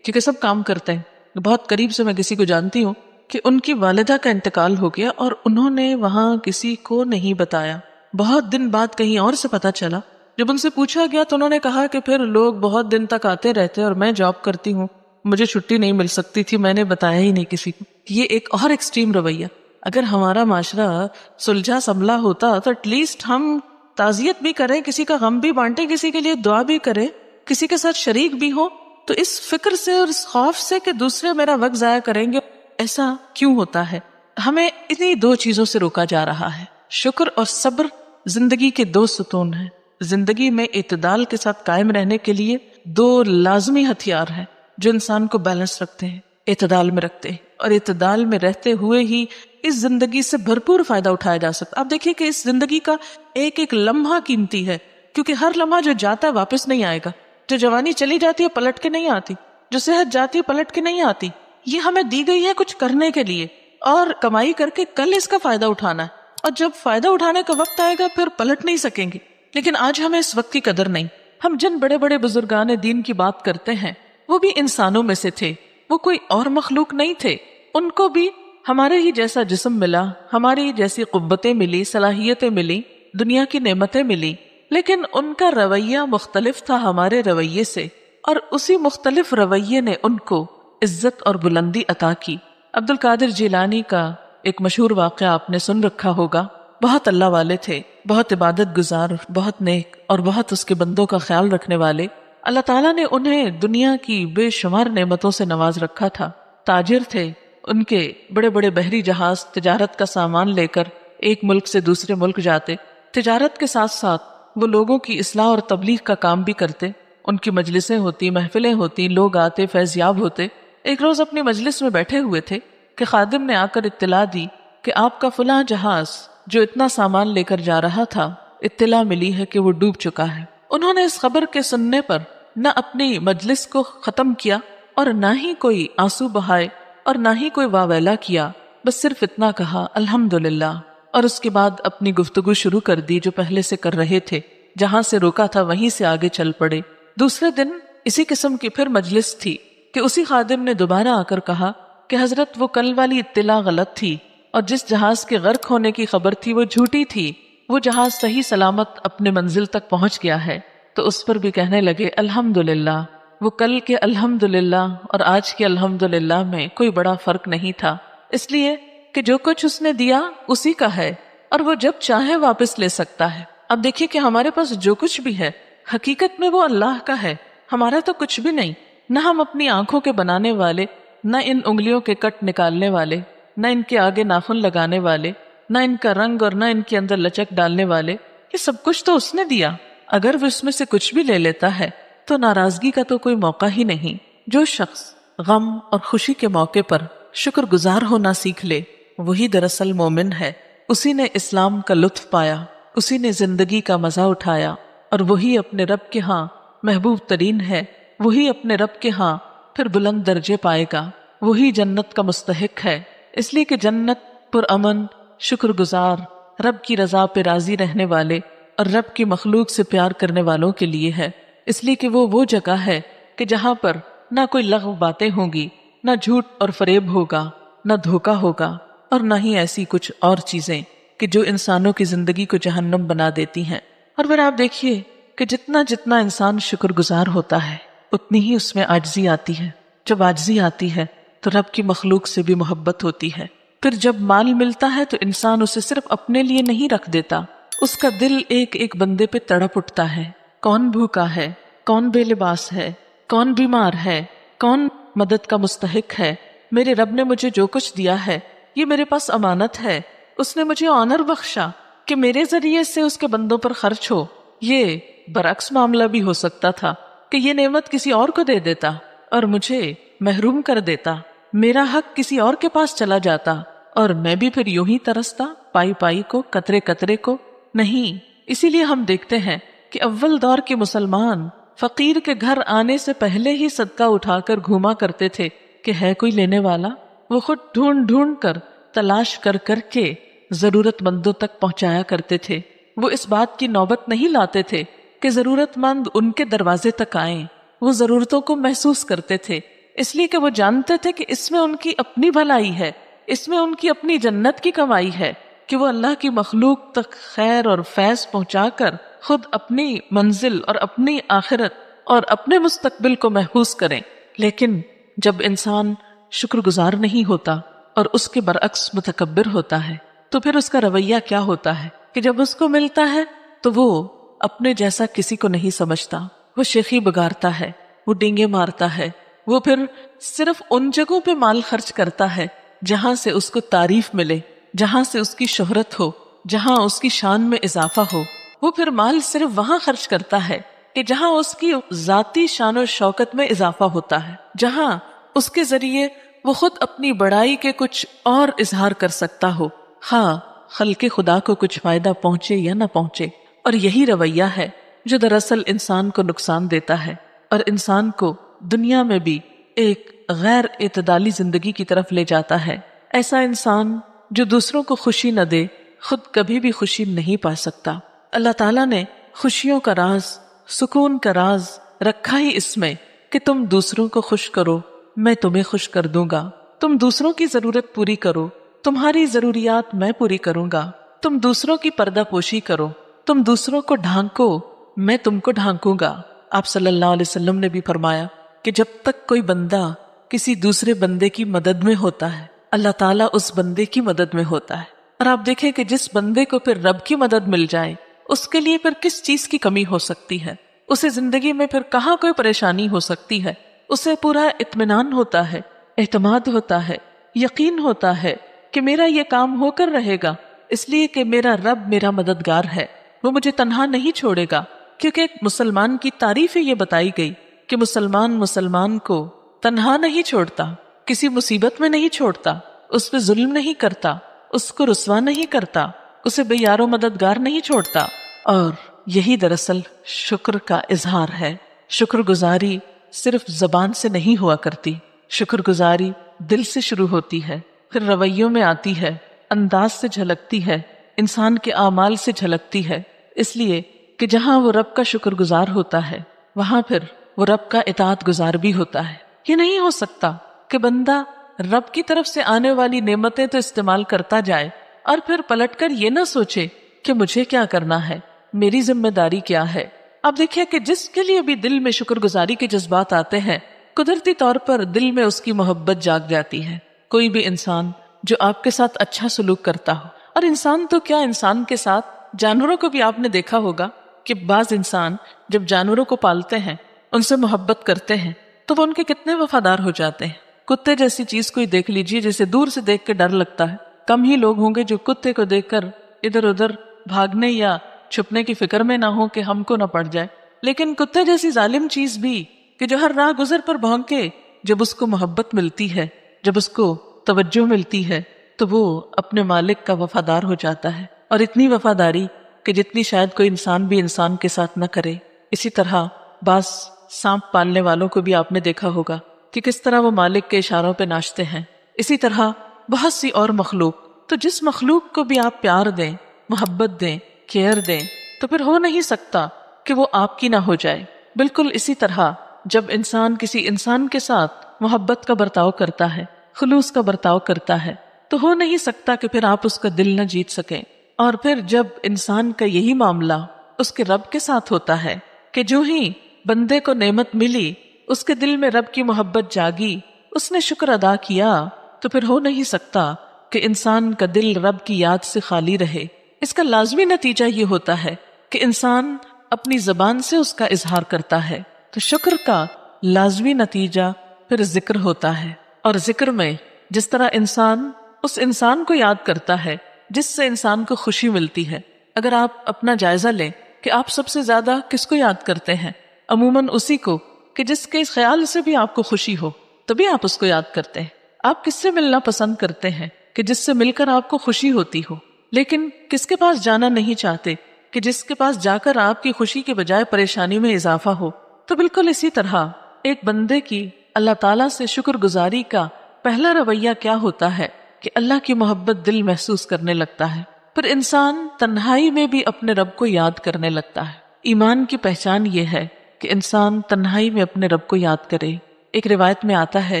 کیونکہ سب کام کرتے ہیں۔ بہت قریب سے میں کسی کو جانتی ہوں کہ ان کی والدہ کا انتقال ہو گیا اور انہوں نے وہاں کسی کو نہیں بتایا، بہت دن بعد کہیں اور سے پتا چلا۔ جب ان سے پوچھا گیا تو انہوں نے کہا کہ پھر لوگ بہت دن تک آتے رہتے اور میں جاب کرتی ہوں، مجھے چھٹی نہیں مل سکتی تھی، میں نے بتایا ہی نہیں کسی کو۔ یہ ایک اور ایکسٹریم رویہ۔ اگر ہمارا معاشرہ سلجھا سنبھلا ہوتا تو ایٹ لیسٹ ہم تعزیت بھی کریں، کسی کا غم بھی بانٹیں، کسی کے لیے دعا بھی کریں، کسی کے ساتھ شریک بھی ہوں، تو اس فکر سے اور اس خوف سے کہ دوسرے میرا وقت ضائع کریں گے، ایسا کیوں ہوتا ہے؟ ہمیں انہی 2 چیزوں سے روکا جا رہا ہے۔ شکر اور صبر زندگی کے 2 ستون ہیں۔ زندگی میں اعتدال کے ساتھ قائم رہنے کے لیے 2 لازمی ہتھیار ہیں جو انسان کو بیلنس رکھتے ہیں، اعتدال میں رکھتے ہیں، اور اعتدال میں رہتے ہوئے ہی اس زندگی سے بھرپور فائدہ اٹھایا جا سکتا۔ آپ دیکھیے کہ اس زندگی کا ایک ایک لمحہ قیمتی ہے، کیونکہ ہر لمحہ جو جاتا ہے واپس نہیں آئے گا۔ جو جوانی چلی جاتی ہے پلٹ کے نہیں آتی، جو صحت جاتی ہے پلٹ کے نہیں آتی۔ یہ ہمیں دی گئی ہے کچھ کرنے کے لیے اور کمائی کر کے کل اس کا فائدہ اٹھانا ہے، اور جب فائدہ اٹھانے کا وقت آئے گا پھر پلٹ نہیں سکیں گے۔ لیکن آج ہمیں اس وقت کی قدر نہیں۔ ہم جن بڑے بڑے بزرگان دین کی بات کرتے ہیں وہ بھی انسانوں میں سے تھے، وہ کوئی اور مخلوق نہیں تھے۔ ان کو بھی ہمارے ہی جیسا جسم ملا، ہماری جیسی قوتیں ملی، صلاحیتیں ملی، دنیا کی نعمتیں ملی، لیکن ان کا رویہ مختلف تھا ہمارے رویے سے، اور اسی مختلف رویے نے ان کو عزت اور بلندی عطا کی۔ عبد القادر جیلانی کا ایک مشہور واقعہ آپ نے سن رکھا ہوگا۔ بہت اللہ والے تھے، بہت عبادت گزار، بہت نیک اور بہت اس کے بندوں کا خیال رکھنے والے۔ اللہ تعالیٰ نے انہیں دنیا کی بے شمار نعمتوں سے نواز رکھا تھا. تاجر تھے، ان کے بڑے بڑے بحری جہاز تجارت کا سامان لے کر ایک ملک سے دوسرے ملک جاتے. تجارت کے ساتھ ساتھ وہ لوگوں کی اصلاح اور تبلیغ کا کام بھی کرتے. ان کی مجلسیں ہوتی، محفلیں ہوتی، لوگ آتے، فیض یاب ہوتے. ایک روز اپنی مجلس میں بیٹھے ہوئے تھے کہ خادم نے آ کر اطلاع دی کہ آپ کا فلاں جہاز جو اتنا سامان لے کر جا رہا تھا، اطلاع ملی ہے کہ وہ ڈوب چکا ہے. انہوں نے اس خبر کے سننے پر نہ اپنی مجلس کو ختم کیا اور نہ ہی کوئی آنسو بہائے اور نہ ہی کوئی واویلا کیا، بس صرف اتنا کہا الحمدللہ، اور اس کے بعد اپنی گفتگو شروع کر دی جو پہلے سے کر رہے تھے. جہاں سے روکا تھا وہیں سے آگے چل پڑے. دوسرے دن اسی قسم کی پھر مجلس تھی کہ اسی خادم نے دوبارہ آ کر کہا کہ حضرت وہ کل والی اطلاع غلط تھی اور جس جہاز کے غرق ہونے کی خبر تھی وہ جھوٹی تھی. وہ جہاز صحیح سلامت اپنے منزل تک پہنچ گیا ہے. تو اس پر بھی کہنے لگے الحمدللہ. وہ کل کے الحمدللہ اور آج کے الحمدللہ میں کوئی بڑا فرق نہیں تھا، اس لیے کہ جو کچھ اس نے دیا اسی کا ہے اور وہ جب چاہے واپس لے سکتا ہے. اب دیکھیے کہ ہمارے پاس جو کچھ بھی ہے حقیقت میں وہ اللہ کا ہے، ہمارا تو کچھ بھی نہیں. نہ ہم اپنی آنکھوں کے بنانے والے، نہ ان انگلیوں کے کٹ نکالنے والے، نہ ان کے آگے ناخن لگانے والے، نہ ان کا رنگ اور نہ ان کے اندر لچک ڈالنے والے. یہ سب کچھ تو اس نے دیا. اگر وہ اس میں سے کچھ بھی لے لیتا ہے تو ناراضگی کا تو کوئی موقع ہی نہیں. جو شخص غم اور خوشی کے موقع پر شکر گزار ہونا سیکھ لے وہی دراصل مومن ہے. اسی نے اسلام کا لطف پایا، اسی نے زندگی کا مزہ اٹھایا، اور وہی اپنے رب کے ہاں محبوب ترین ہے. وہی اپنے رب کے ہاں پھر بلند درجے پائے گا. وہی جنت کا مستحق ہے، اس لیے کہ جنت پرامن، شکر گزار، رب کی رضا پہ راضی رہنے والے اور رب کی مخلوق سے پیار کرنے والوں کے لیے ہے. اس لیے کہ وہ جگہ ہے کہ جہاں پر نہ کوئی لغو باتیں ہوں گی، نہ جھوٹ اور فریب ہوگا، نہ دھوکا ہوگا، اور نہ ہی ایسی کچھ اور چیزیں کہ جو انسانوں کی زندگی کو جہنم بنا دیتی ہیں. اور پھر آپ دیکھیے کہ جتنا جتنا انسان شکر گزار ہوتا ہے اتنی ہی اس میں عاجزی آتی ہے. جب عاجزی آتی ہے تو رب کی مخلوق سے بھی محبت ہوتی ہے. پھر جب مال ملتا ہے تو انسان اسے صرف اپنے لیے نہیں رکھ دیتا، اس کا دل ایک ایک بندے پہ تڑپ اٹھتا ہے. کون بھوکا ہے، کون بے لباس ہے، کون بیمار ہے، کون مدد کا مستحق ہے. میرے رب نے مجھے جو کچھ دیا ہے یہ میرے پاس امانت ہے. اس نے مجھے آنر بخشا کہ میرے ذریعے سے اس کے بندوں پر خرچ ہو. یہ برعکس معاملہ بھی ہو سکتا تھا کہ یہ نعمت کسی اور کو دے دیتا اور مجھے محروم کر دیتا، میرا حق کسی اور کے پاس چلا جاتا اور میں بھی پھر یوں ہی ترستا پائی پائی کو، قطرے قطرے کو. نہیں، اسی لیے ہم دیکھتے ہیں کہ اول دور کے مسلمان فقیر کے گھر آنے سے پہلے ہی صدقہ اٹھا کر گھوما کرتے تھے کہ ہے کوئی لینے والا. وہ خود ڈھونڈ ڈھونڈ کر، تلاش کر کر کے ضرورت مندوں تک پہنچایا کرتے تھے. وہ اس بات کی نوبت نہیں لاتے تھے کہ ضرورت مند ان کے دروازے تک آئیں. وہ ضرورتوں کو محسوس کرتے تھے اس لیے کہ وہ جانتے تھے کہ اس میں ان کی اپنی بھلائی ہے، اس میں ان کی اپنی جنت کی کمائی ہے کہ وہ اللہ کی مخلوق تک خیر اور فیض پہنچا کر خود اپنی منزل اور اپنی آخرت اور اپنے مستقبل کو محفوظ کریں. لیکن جب انسان شکر گزار نہیں ہوتا اور اس کے برعکس متکبر ہوتا ہے تو پھر اس کا رویہ کیا ہوتا ہے کہ جب اس کو ملتا ہے تو وہ اپنے جیسا کسی کو نہیں سمجھتا. وہ شیخی بگارتا ہے، وہ ڈینگے مارتا ہے، وہ پھر صرف ان جگہوں پہ مال خرچ کرتا ہے جہاں سے اس کو تعریف ملے، جہاں سے اس کی شہرت ہو، جہاں اس کی شان میں اضافہ ہو. وہ پھر مال صرف وہاں خرچ کرتا ہے کہ جہاں اس کی ذاتی شان و شوکت میں اضافہ ہوتا ہے، جہاں اس کے ذریعے وہ خود اپنی بڑائی کے کچھ اور اظہار کر سکتا ہو، ہاں خلق خدا کو کچھ فائدہ پہنچے یا نہ پہنچے. اور یہی رویہ ہے جو دراصل انسان کو نقصان دیتا ہے اور انسان کو دنیا میں بھی ایک غیر اعتدالی زندگی کی طرف لے جاتا ہے. ایسا انسان جو دوسروں کو خوشی نہ دے خود کبھی بھی خوشی نہیں پا سکتا. اللہ تعالیٰ نے خوشیوں کا راز، سکون کا راز رکھا ہی اس میں کہ تم دوسروں کو خوش کرو، میں تمہیں خوش کر دوں گا. تم دوسروں کی ضرورت پوری کرو، تمہاری ضروریات میں پوری کروں گا. تم دوسروں کی پردہ پوشی کرو، تم دوسروں کو ڈھانکو، میں تم کو ڈھانکوں گا. آپ صلی اللہ علیہ وسلم نے بھی فرمایا کہ جب تک کوئی بندہ کسی دوسرے بندے کی مدد میں ہوتا ہے اللہ تعالیٰ اس بندے کی مدد میں ہوتا ہے. اور آپ دیکھیں کہ جس بندے کو پھر رب کی مدد مل جائے اس کے لیے پھر کس چیز کی کمی ہو سکتی ہے. اسے زندگی میں پھر کہاں کوئی پریشانی ہو سکتی ہے، اسے پورا اطمینان ہوتا ہے، اعتماد ہوتا ہے، یقین ہوتا ہے کہ میرا یہ کام ہو کر رہے گا، اس لیے کہ میرا رب میرا مددگار ہے، وہ مجھے تنہا نہیں چھوڑے گا۔ کیونکہ ایک مسلمان کی تعریف یہ بتائی گئی کہ مسلمان کو تنہا نہیں چھوڑتا، کسی مصیبت میں نہیں چھوڑتا، اس پہ ظلم نہیں کرتا، اس کو رسوا نہیں کرتا، اسے بے یار و مددگار نہیں چھوڑتا۔ اور یہی دراصل شکر کا اظہار ہے۔ شکر گزاری صرف زبان سے نہیں ہوا کرتی، شکر گزاری دل سے شروع ہوتی ہے، پھر رویوں میں آتی ہے، انداز سے جھلکتی ہے، انسان کے اعمال سے جھلکتی ہے۔ اس لیے کہ جہاں وہ رب کا شکر گزار ہوتا ہے وہاں پھر وہ رب کا اطاعت گزار بھی ہوتا ہے۔ یہ نہیں ہو سکتا کہ بندہ رب کی طرف سے آنے والی نعمتیں تو استعمال کرتا جائے اور پھر پلٹ کر یہ نہ سوچے کہ مجھے کیا کرنا ہے، میری ذمہ داری کیا ہے۔ اب دیکھیں کہ جس کے لیے بھی دل میں شکر گزاری کے جذبات آتے ہیں، قدرتی طور پر دل میں اس کی محبت جاگ جاتی ہے۔ کوئی بھی انسان جو آپ کے ساتھ اچھا سلوک کرتا ہو، اور انسان تو کیا، انسان کے ساتھ جانوروں کو بھی آپ نے دیکھا ہوگا کہ بعض انسان جب جانوروں کو پالتے ہیں، ان سے محبت کرتے ہیں، تو وہ ان کے کتنے وفادار ہو جاتے ہیں۔ کتے جیسی چیز کوئی دیکھ لیجئے جسے دور سے دیکھ کے ڈر لگتا ہے، کم ہی لوگ ہوں گے جو کتے کو دیکھ کر ادھر ادھر بھاگنے یا چھپنے کی فکر میں نہ ہو کہ ہم کو نہ پڑ جائے۔ لیکن کتے جیسی ظالم چیز بھی کہ جو ہر راہ گزر پر بھونکے، جب اس کو محبت ملتی ہے، جب اس کو توجہ ملتی ہے، تو وہ اپنے مالک کا وفادار ہو جاتا ہے، اور اتنی وفاداری کہ جتنی شاید کوئی انسان بھی انسان کے ساتھ نہ کرے۔ اسی طرح بعض سانپ پالنے والوں کو بھی آپ نے دیکھا ہوگا کہ کس طرح وہ مالک کے اشاروں پہ ناچتے ہیں۔ اسی طرح بہت سی اور مخلوق، تو جس مخلوق کو بھی آپ پیار دیں، محبت دیں، کیئر دیں، تو پھر ہو نہیں سکتا کہ وہ آپ کی نہ ہو جائے۔ بالکل اسی طرح جب انسان کسی انسان کے ساتھ محبت کا برتاؤ کرتا ہے، خلوص کا برتاؤ کرتا ہے، تو ہو نہیں سکتا کہ پھر آپ اس کا دل نہ جیت سکیں۔ اور پھر جب انسان کا یہی معاملہ اس کے رب کے ساتھ ہوتا ہے کہ جو ہی بندے کو نعمت ملی، اس کے دل میں رب کی محبت جاگی، اس نے شکر ادا کیا، تو پھر ہو نہیں سکتا کہ انسان کا دل رب کی یاد سے خالی رہے۔ اس کا لازمی نتیجہ یہ ہوتا ہے کہ انسان اپنی زبان سے اس کا اظہار کرتا ہے، تو شکر کا لازمی نتیجہ پھر ذکر ہوتا ہے۔ اور ذکر میں جس طرح انسان اس انسان کو یاد کرتا ہے جس سے انسان کو خوشی ملتی ہے۔ اگر آپ اپنا جائزہ لیں کہ آپ سب سے زیادہ کس کو یاد کرتے ہیں، عموماً اسی کو کہ جس کے اس خیال سے بھی آپ کو خوشی ہو، تبھی آپ اس کو یاد کرتے ہیں۔ آپ کس سے ملنا پسند کرتے ہیں کہ جس سے مل کر آپ کو خوشی ہوتی ہو، لیکن کس کے پاس جانا نہیں چاہتے کہ جس کے پاس جا کر آپ کی خوشی کے بجائے پریشانی میں اضافہ ہو۔ تو بالکل اسی طرح ایک بندے کی اللہ تعالیٰ سے شکر گزاری کا پہلا رویہ کیا ہوتا ہے کہ اللہ کی محبت دل محسوس کرنے لگتا ہے، پھر انسان تنہائی میں بھی اپنے رب کو یاد کرنے لگتا ہے۔ ایمان کی پہچان یہ ہے کہ انسان تنہائی میں اپنے رب کو یاد کرے۔ ایک روایت میں آتا ہے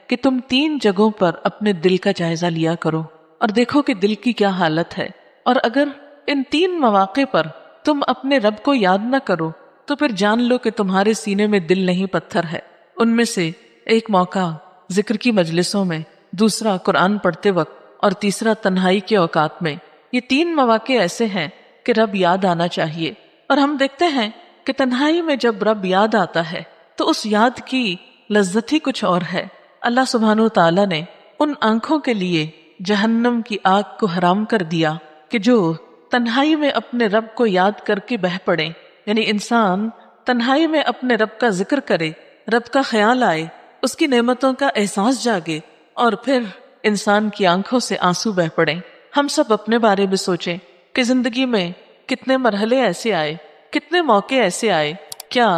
کہ تم 3 جگہوں پر اپنے دل کا جائزہ لیا کرو اور دیکھو کہ دل کی کیا حالت ہے، اور اگر ان 3 مواقع پر تم اپنے رب کو یاد نہ کرو تو پھر جان لو کہ تمہارے سینے میں دل نہیں پتھر ہے۔ ان میں سے ایک موقع ذکر کی مجلسوں میں، دوسرا قرآن پڑھتے وقت، اور تیسرا تنہائی کے اوقات میں۔ یہ 3 مواقع ایسے ہیں کہ رب یاد آنا چاہیے، اور ہم دیکھتے ہیں کہ تنہائی میں جب رب یاد آتا ہے تو اس یاد کی لذت ہی کچھ اور ہے۔ اللہ سبحانہ و تعالیٰ نے ان آنکھوں کے لیے جہنم کی آگ کو حرام کر دیا کہ جو تنہائی میں اپنے رب کو یاد کر کے بہہ پڑے، یعنی انسان تنہائی میں اپنے رب کا ذکر کرے، رب کا خیال آئے، اس کی نعمتوں کا احساس جاگے، اور پھر انسان کی آنکھوں سے آنسو بہ پڑیں۔ ہم سب اپنے بارے میں سوچیں کہ زندگی میں کتنے مرحلے ایسے آئے، کتنے موقع ایسے آئے، کیا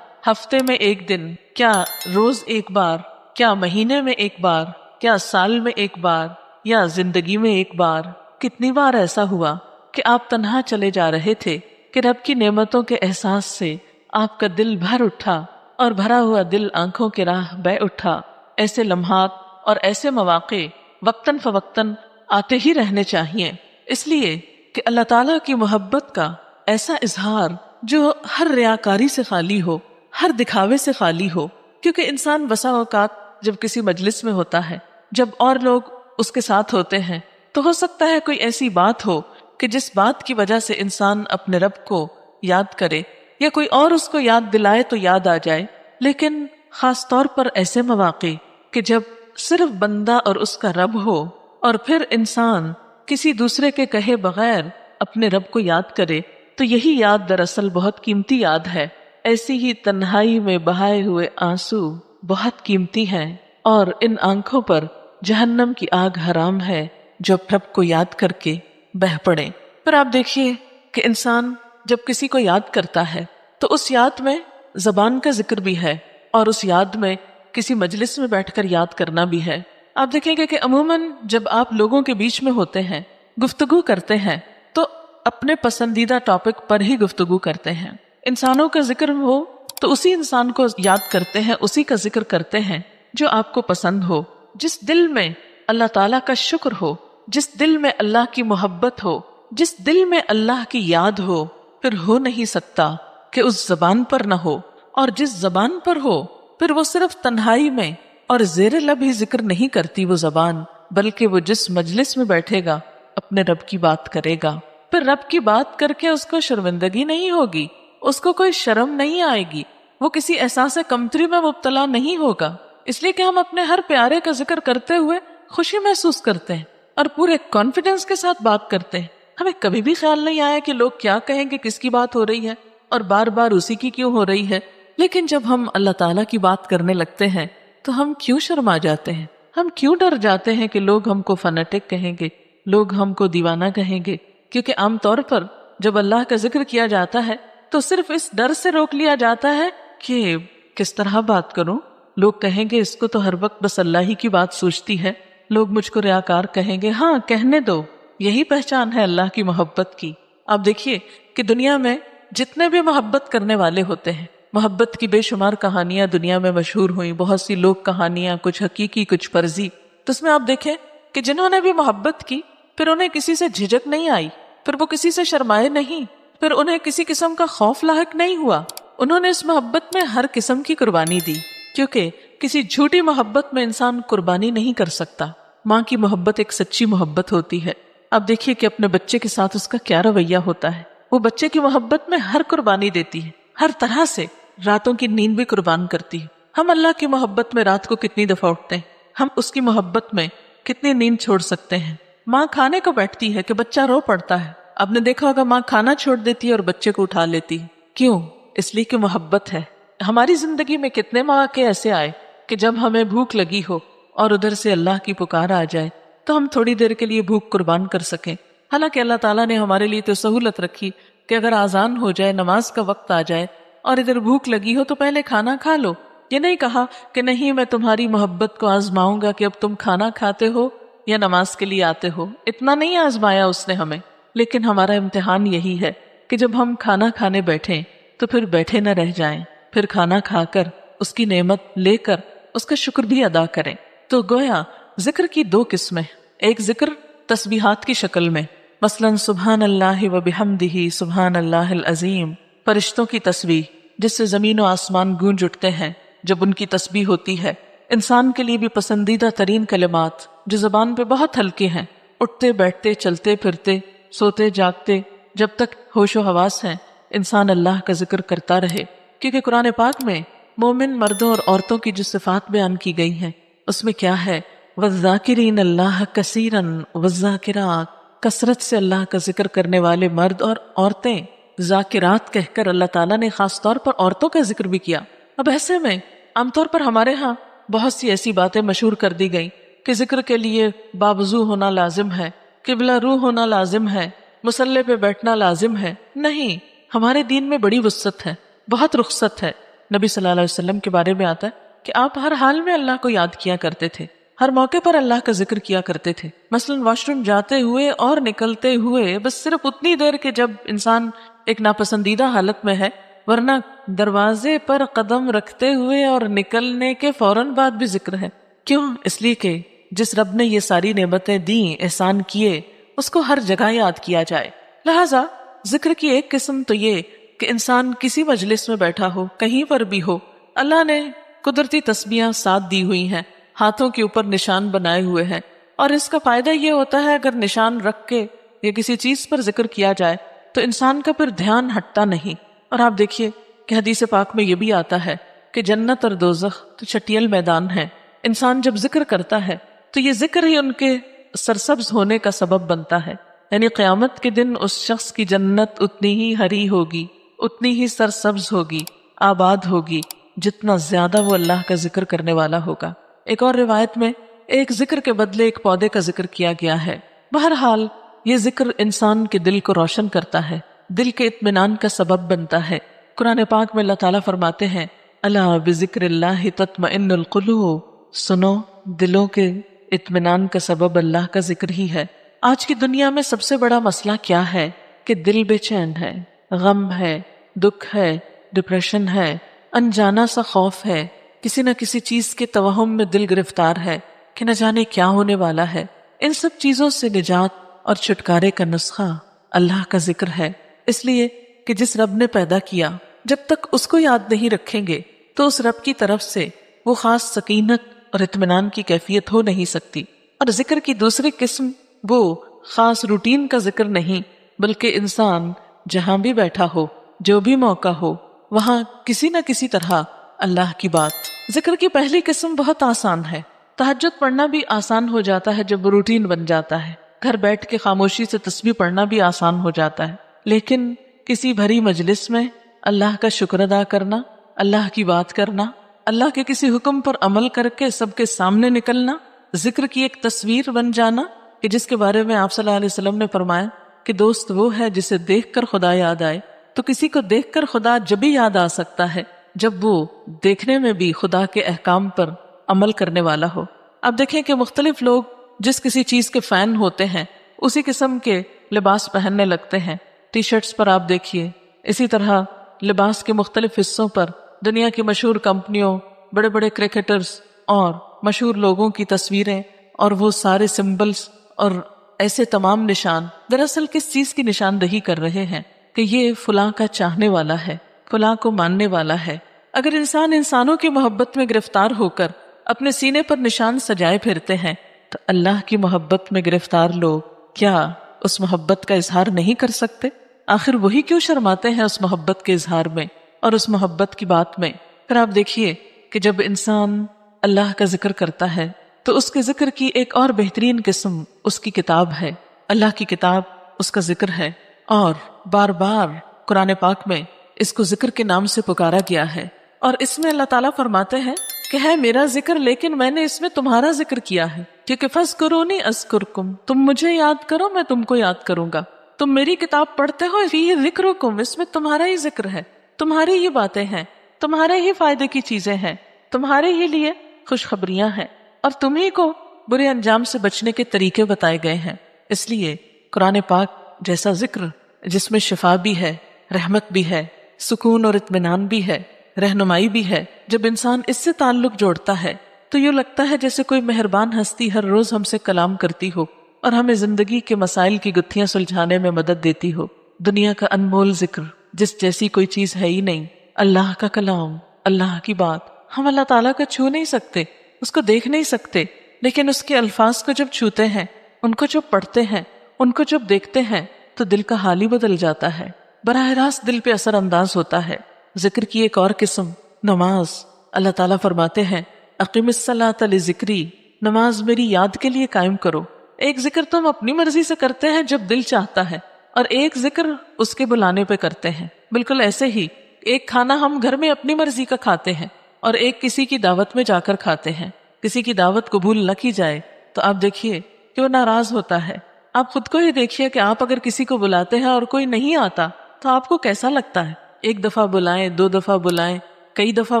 ہفتے میں 1 دن، کیا روز 1 بار، کیا مہینے میں 1 بار، کیا سال میں 1 بار، یا زندگی میں 1 بار، کتنی بار ایسا ہوا کہ آپ تنہا چلے جا رہے تھے کہ رب کی نعمتوں کے احساس سے آپ کا دل بھر اٹھا، اور بھرا ہوا دل آنکھوں کے راہ بہ اٹھا۔ ایسے لمحات اور ایسے مواقع وقتاً فوقتاً آتے ہی رہنے چاہیے، اس لیے کہ اللہ تعالیٰ کی محبت کا ایسا اظہار جو ہر ریاکاری سے خالی ہو، ہر دکھاوے سے خالی ہو، کیونکہ انسان بسا اوقات جب کسی مجلس میں ہوتا ہے، جب اور لوگ اس کے ساتھ ہوتے ہیں، تو ہو سکتا ہے کوئی ایسی بات ہو کہ جس بات کی وجہ سے انسان اپنے رب کو یاد کرے، یا کوئی اور اس کو یاد دلائے تو یاد آ جائے. لیکن خاص طور پر ایسے مواقع کہ جب صرف بندہ اور اس کا رب ہو، اور پھر انسان کسی دوسرے کے کہے بغیر اپنے رب کو یاد کرے، تو یہی یاد دراصل بہت قیمتی یاد ہے. ایسی ہی تنہائی میں بہائے ہوئے آنسو بہت قیمتی ہیں، اور ان آنکھوں پر جہنم کی آگ حرام ہے جو رب کو یاد کر کے بہہ پڑے. پھر آپ دیکھیے کہ انسان جب کسی کو یاد کرتا ہے تو اس یاد میں زبان کا ذکر بھی ہے، اور اس یاد میں کسی مجلس میں بیٹھ کر یاد کرنا بھی ہے. آپ دیکھیں گے کہ عموماً جب آپ لوگوں کے بیچ میں ہوتے ہیں، گفتگو کرتے ہیں، تو اپنے پسندیدہ ٹاپک پر ہی گفتگو کرتے ہیں. انسانوں کا ذکر ہو تو اسی انسان کو یاد کرتے ہیں، اسی کا ذکر کرتے ہیں جو آپ کو پسند ہو، جس دل میں اللہ تعالیٰ کا شکر ہو، جس دل میں اللہ کی محبت ہو، جس دل میں اللہ کی یاد ہو. پھر ہو نہیں سکتا کہ اس زبان پر نہ ہو، اور جس زبان پر ہو پھر وہ صرف تنہائی میں اور زیر لب ہی ذکر نہیں کرتی وہ زبان، بلکہ وہ جس مجلس میں بیٹھے گا اپنے رب کی بات کرے گا. پھر رب کی بات کر کے اس کو شرمندگی نہیں ہوگی، اس کو کوئی شرم نہیں آئے گی، وہ کسی احساس کمتری میں مبتلا نہیں ہوگا، اس لیے کہ ہم اپنے ہر پیارے کا ذکر کرتے ہوئے خوشی محسوس کرتے ہیں اور پورے کانفیڈنس کے ساتھ بات کرتے ہیں. ہمیں کبھی بھی خیال نہیں آیا کہ لوگ کیا کہیں گے، کس کی بات ہو رہی ہے اور بار بار اسی کی کیوں ہو رہی ہے. لیکن جب ہم اللہ تعالیٰ کی بات کرنے لگتے ہیں تو ہم کیوں شرما جاتے ہیں، ہم کیوں ڈر جاتے ہیں کہ لوگ ہم کو فنیٹک کہیں گے، لوگ ہم کو دیوانہ کہیں گے. کیونکہ عام طور پر جب اللہ کا ذکر کیا جاتا ہے تو صرف اس ڈر سے روک لیا جاتا ہے کہ کس طرح بات کروں، لوگ کہیں گے اس کو تو ہر وقت بس اللہ ہی کی بات سوچتی ہے، لوگ مجھ کو ریاکار کہیں گے. ہاں کہنے دو، یہی پہچان ہے اللہ کی محبت کی. آپ دیکھیے کہ دنیا میں جتنے بھی محبت کرنے والے ہوتے ہیں، محبت کی بے شمار کہانیاں دنیا میں مشہور ہوئیں، بہت سی لوگ کہانیاں، کچھ حقیقی کچھ فرضی. تو اس میں آپ دیکھیں کہ جنہوں نے بھی محبت کی پھر انہیں کسی سے جھجک نہیں آئی، پھر وہ کسی سے شرمائے نہیں، پھر انہیں کسی قسم کا خوف لاحق نہیں ہوا. انہوں نے اس محبت میں ہر قسم کی قربانی دی، کیونکہ کسی جھوٹی محبت میں انسان قربانی نہیں کر سکتا. ماں کی محبت ایک سچی محبت ہوتی ہے. اب دیکھیے کہ اپنے بچے کے ساتھ اس کا کیا رویہ ہوتا ہے. وہ بچے کی محبت میں ہر قربانی دیتی ہے، ہر طرح سے، راتوں کی نیند بھی قربان کرتی ہے. ہم اللہ کی محبت میں رات کو کتنی دفعہ اٹھتے ہیں، ہم اس کی محبت میں کتنی نیند چھوڑ سکتے ہیں. ماں کھانے کو بیٹھتی ہے کہ بچہ رو پڑتا ہے، آپ نے دیکھا ہوگا ماں کھانا چھوڑ دیتی ہے اور بچے کو اٹھا لیتی ہے. کیوں؟ اس لیے کہ محبت ہے. ہماری زندگی میں کتنے مواقع ایسے آئے کہ جب ہمیں بھوک لگی ہو اور ادھر سے اللہ کی پکار آ جائے تو ہم تھوڑی دیر کے لیے بھوک قربان کر سکیں. حالانکہ اللہ تعالیٰ نے ہمارے لیے تو سہولت رکھی کہ اگر آذان ہو جائے، نماز کا وقت آ جائے اور ادھر بھوک لگی ہو تو پہلے کھانا کھا لو. یہ نہیں کہا کہ نہیں میں تمہاری محبت کو آزماؤں گا کہ اب تم کھانا کھاتے ہو یا نماز کے لیے آتے ہو. اتنا نہیں آزمایا اس نے ہمیں. لیکن ہمارا امتحان یہی ہے کہ جب ہم کھانا کھانے بیٹھیں تو پھر بیٹھے نہ رہ جائیں، پھر کھانا کھا کر اس کی نعمت لے کر اس کا شکر بھی ادا کریں. تو گویا ذکر کی دو قسمیں، ایک ذکر تسبیحات کی شکل میں، مثلا سبحان اللہ و بحمدہ سبحان اللہ العظیم، فرشتوں کی تسبیح جس سے زمین و آسمان گونج اٹھتے ہیں جب ان کی تسبیح ہوتی ہے. انسان کے لیے بھی پسندیدہ ترین کلمات جو زبان پہ بہت ہلکے ہیں، اٹھتے بیٹھتے چلتے پھرتے سوتے جاگتے جب تک ہوش و حواس ہیں انسان اللہ کا ذکر کرتا رہے. کیونکہ قرآن پاک میں مومن مردوں اور عورتوں کی جو صفات بیان کی گئی ہیں اس میں کیا ہے، وَالذَّاكِرِينَ اللَّهَ كَثِيرًا وَالذَّاكِرَاتِ، کثرت سے اللہ کا ذکر کرنے والے مرد اور عورتیں. ذاکرات کہہ کر اللہ تعالیٰ نے خاص طور پر عورتوں کا ذکر بھی کیا. اب ایسے میں عام طور پر ہمارے ہاں بہت سی ایسی باتیں مشہور کر دی گئیں کہ ذکر کے لیے باوضو ہونا لازم ہے، قبلہ رو ہونا لازم ہے، مصلی پہ بیٹھنا لازم ہے. نہیں، ہمارے دین میں بڑی وسعت ہے، بہت رخصت ہے. نبی صلی اللہ علیہ وسلم کے بارے میں آتا ہے کہ آپ ہر حال میں اللہ کو یاد کیا کرتے تھے، ہر موقع پر اللہ کا ذکر کیا کرتے تھے. مثلا واش روم جاتے ہوئے اور نکلتے ہوئے بس صرف اتنی دیر کہ جب انسان ایک ناپسندیدہ حالت میں ہے، ورنہ دروازے پر قدم رکھتے ہوئے اور نکلنے کے فوراً بعد بھی ذکر ہے. کیوں؟ اس لیے کہ جس رب نے یہ ساری نعمتیں دیں، احسان کیے، اس کو ہر جگہ یاد کیا جائے. لہٰذا ذکر کی ایک قسم تو یہ کہ انسان کسی مجلس میں بیٹھا ہو، کہیں پر بھی ہو، اللہ نے قدرتی تسبیحاں ساتھ دی ہوئی ہیں، ہاتھوں کے اوپر نشان بنائے ہوئے ہیں، اور اس کا فائدہ یہ ہوتا ہے اگر نشان رکھ کے یا کسی چیز پر ذکر کیا جائے تو انسان کا پھر دھیان ہٹتا نہیں، اور آپ دیکھیے کہ حدیث پاک میں یہ بھی آتا ہے کہ جنت اور دوزخ تو چٹیل میدان ہے. انسان جب ذکر کرتا ہے تو یہ ذکر ہی ان کے سرسبز ہونے کا سبب بنتا ہے. یعنی قیامت کے دن اس شخص کی جنت اتنی ہی ہری ہوگی، اتنی ہی سرسبز ہوگی، آباد ہوگی، جتنا زیادہ وہ اللہ کا ذکر کرنے والا ہوگا. ایک اور روایت میں ایک ذکر کے بدلے ایک پودے کا ذکر کیا گیا ہے. بہرحال یہ ذکر انسان کے دل کو روشن کرتا ہے، دل کے اطمینان کا سبب بنتا ہے. قرآن پاک میں اللہ تعالیٰ فرماتے ہیں الا بذکر اللہ تطمئن القلوب، سنو دلوں کے اطمینان کا سبب اللہ کا ذکر ہی ہے. آج کی دنیا میں سب سے بڑا مسئلہ کیا ہے کہ دل بے چین ہے، غم ہے، دکھ ہے، ڈپریشن ہے، انجانا سا خوف ہے، کسی نہ کسی چیز کے توہم میں دل گرفتار ہے کہ نہ جانے کیا ہونے والا ہے. ان سب چیزوں سے نجات اور چھٹکارے کا نسخہ اللہ کا ذکر ہے. اس لیے کہ جس رب نے پیدا کیا جب تک اس کو یاد نہیں رکھیں گے تو اس رب کی طرف سے وہ خاص سکینت اور اطمینان کی کیفیت ہو نہیں سکتی. اور ذکر کی دوسری قسم وہ خاص روٹین کا ذکر نہیں، بلکہ انسان جہاں بھی بیٹھا ہو، جو بھی موقع ہو، وہاں کسی نہ کسی طرح اللہ کی بات. ذکر کی پہلی قسم بہت آسان ہے. تہجد پڑھنا بھی آسان ہو جاتا ہے جب روٹین بن جاتا ہے. گھر بیٹھ کے خاموشی سے تسبیح پڑھنا بھی آسان ہو جاتا ہے. لیکن کسی بھری مجلس میں اللہ کا شکر ادا کرنا، اللہ کی بات کرنا، اللہ کے کسی حکم پر عمل کر کے سب کے سامنے نکلنا، ذکر کی ایک تصویر بن جانا کہ جس کے بارے میں آپ صلی اللہ علیہ وسلم نے فرمایا کہ دوست وہ ہے جسے دیکھ کر خدا یاد آئے. تو کسی کو دیکھ کر خدا جب بھی یاد آ سکتا ہے جب وہ دیکھنے میں بھی خدا کے احکام پر عمل کرنے والا ہو. اب دیکھیں کہ مختلف لوگ جس کسی چیز کے فین ہوتے ہیں اسی قسم کے لباس پہننے لگتے ہیں. ٹی شرٹس پر آپ دیکھیے، اسی طرح لباس کے مختلف حصوں پر دنیا کی مشہور کمپنیوں، بڑے بڑے کرکٹرز اور مشہور لوگوں کی تصویریں اور وہ سارے سمبلز اور ایسے تمام نشان دراصل کس چیز کی نشاندہی کر رہے ہیں کہ یہ فلاں کا چاہنے والا ہے، فلاں کو ماننے والا ہے. اگر انسان انسانوں کی محبت میں گرفتار ہو کر اپنے سینے پر نشان سجائے پھرتے ہیں تو اللہ کی محبت میں گرفتار لوگ کیا اس محبت کا اظہار نہیں کر سکتے؟ آخر وہی کیوں شرماتے ہیں اس محبت کے اظہار میں اور اس محبت کی بات میں؟ پھر آپ دیکھیے کہ جب انسان اللہ کا ذکر کرتا ہے تو اس کے ذکر کی ایک اور بہترین قسم اس کی کتاب ہے. اللہ کی کتاب اس کا ذکر ہے، اور بار بار قرآن پاک میں اس کو ذکر کے نام سے پکارا گیا ہے. اور اس میں اللہ تعالیٰ فرماتے ہیں کہ ہے میرا ذکر لیکن میں نے اس میں تمہارا ذکر کیا ہے، کیونکہ فَاذْكُرُونِی أَذْكُرْكُمْ، تم مجھے یاد کرو میں تم کو یاد کروں گا. تم میری کتاب پڑھتے ہو، فِیہ ذِکْرُکُمْ، اس میں تمہارا ہی ذکر ہے، تمہاری ہی باتیں ہیں، تمہارے ہی فائدے کی چیزیں ہیں، تمہارے ہی لیے خوشخبریاں ہیں، اور تمہیں کو برے انجام سے بچنے کے طریقے بتائے گئے ہیں. اس لیے قرآن پاک جیسا ذکر جس میں شفا بھی ہے، رحمت بھی ہے، سکون اور اطمینان بھی ہے، رہنمائی بھی ہے، جب انسان اس سے تعلق جوڑتا ہے تو یوں لگتا ہے جیسے کوئی مہربان ہستی ہر روز ہم سے کلام کرتی ہو اور ہمیں زندگی کے مسائل کی گتھیاں سلجھانے میں مدد دیتی ہو. دنیا کا انمول ذکر جس جیسی کوئی چیز ہے ہی نہیں. اللہ کا کلام، اللہ کی بات، ہم اللہ تعالیٰ کا چھو نہیں سکتے، اس کو دیکھ نہیں سکتے، لیکن اس کے الفاظ کو جب چھوتے ہیں، ان کو جب پڑھتے ہیں، ان کو جب دیکھتے ہیں تو دل کا حال ہی بدل جاتا ہے، براہ راست دل پہ اثر انداز ہوتا ہے. ذکر کی ایک اور قسم نماز. اللہ تعالیٰ فرماتے ہیں اقیم الصلاۃ لذکری، نماز میری یاد کے لیے قائم کرو. ایک ذکر تو ہم اپنی مرضی سے کرتے ہیں جب دل چاہتا ہے، اور ایک ذکر اس کے بلانے پہ کرتے ہیں. بالکل ایسے ہی ایک کھانا ہم گھر میں اپنی مرضی کا کھاتے ہیں اور ایک کسی کی دعوت میں جا کر کھاتے ہیں. کسی کی دعوت قبول نہ کی جائے تو آپ دیکھیے کہ وہ ناراض ہوتا ہے. آپ خود کو ہی دیکھیے کہ آپ اگر کسی کو بلاتے ہیں اور کوئی نہیں آتا تو آپ کو کیسا لگتا ہے. ایک دفعہ بلائیں، 2 دفعہ بلائیں، کئی دفعہ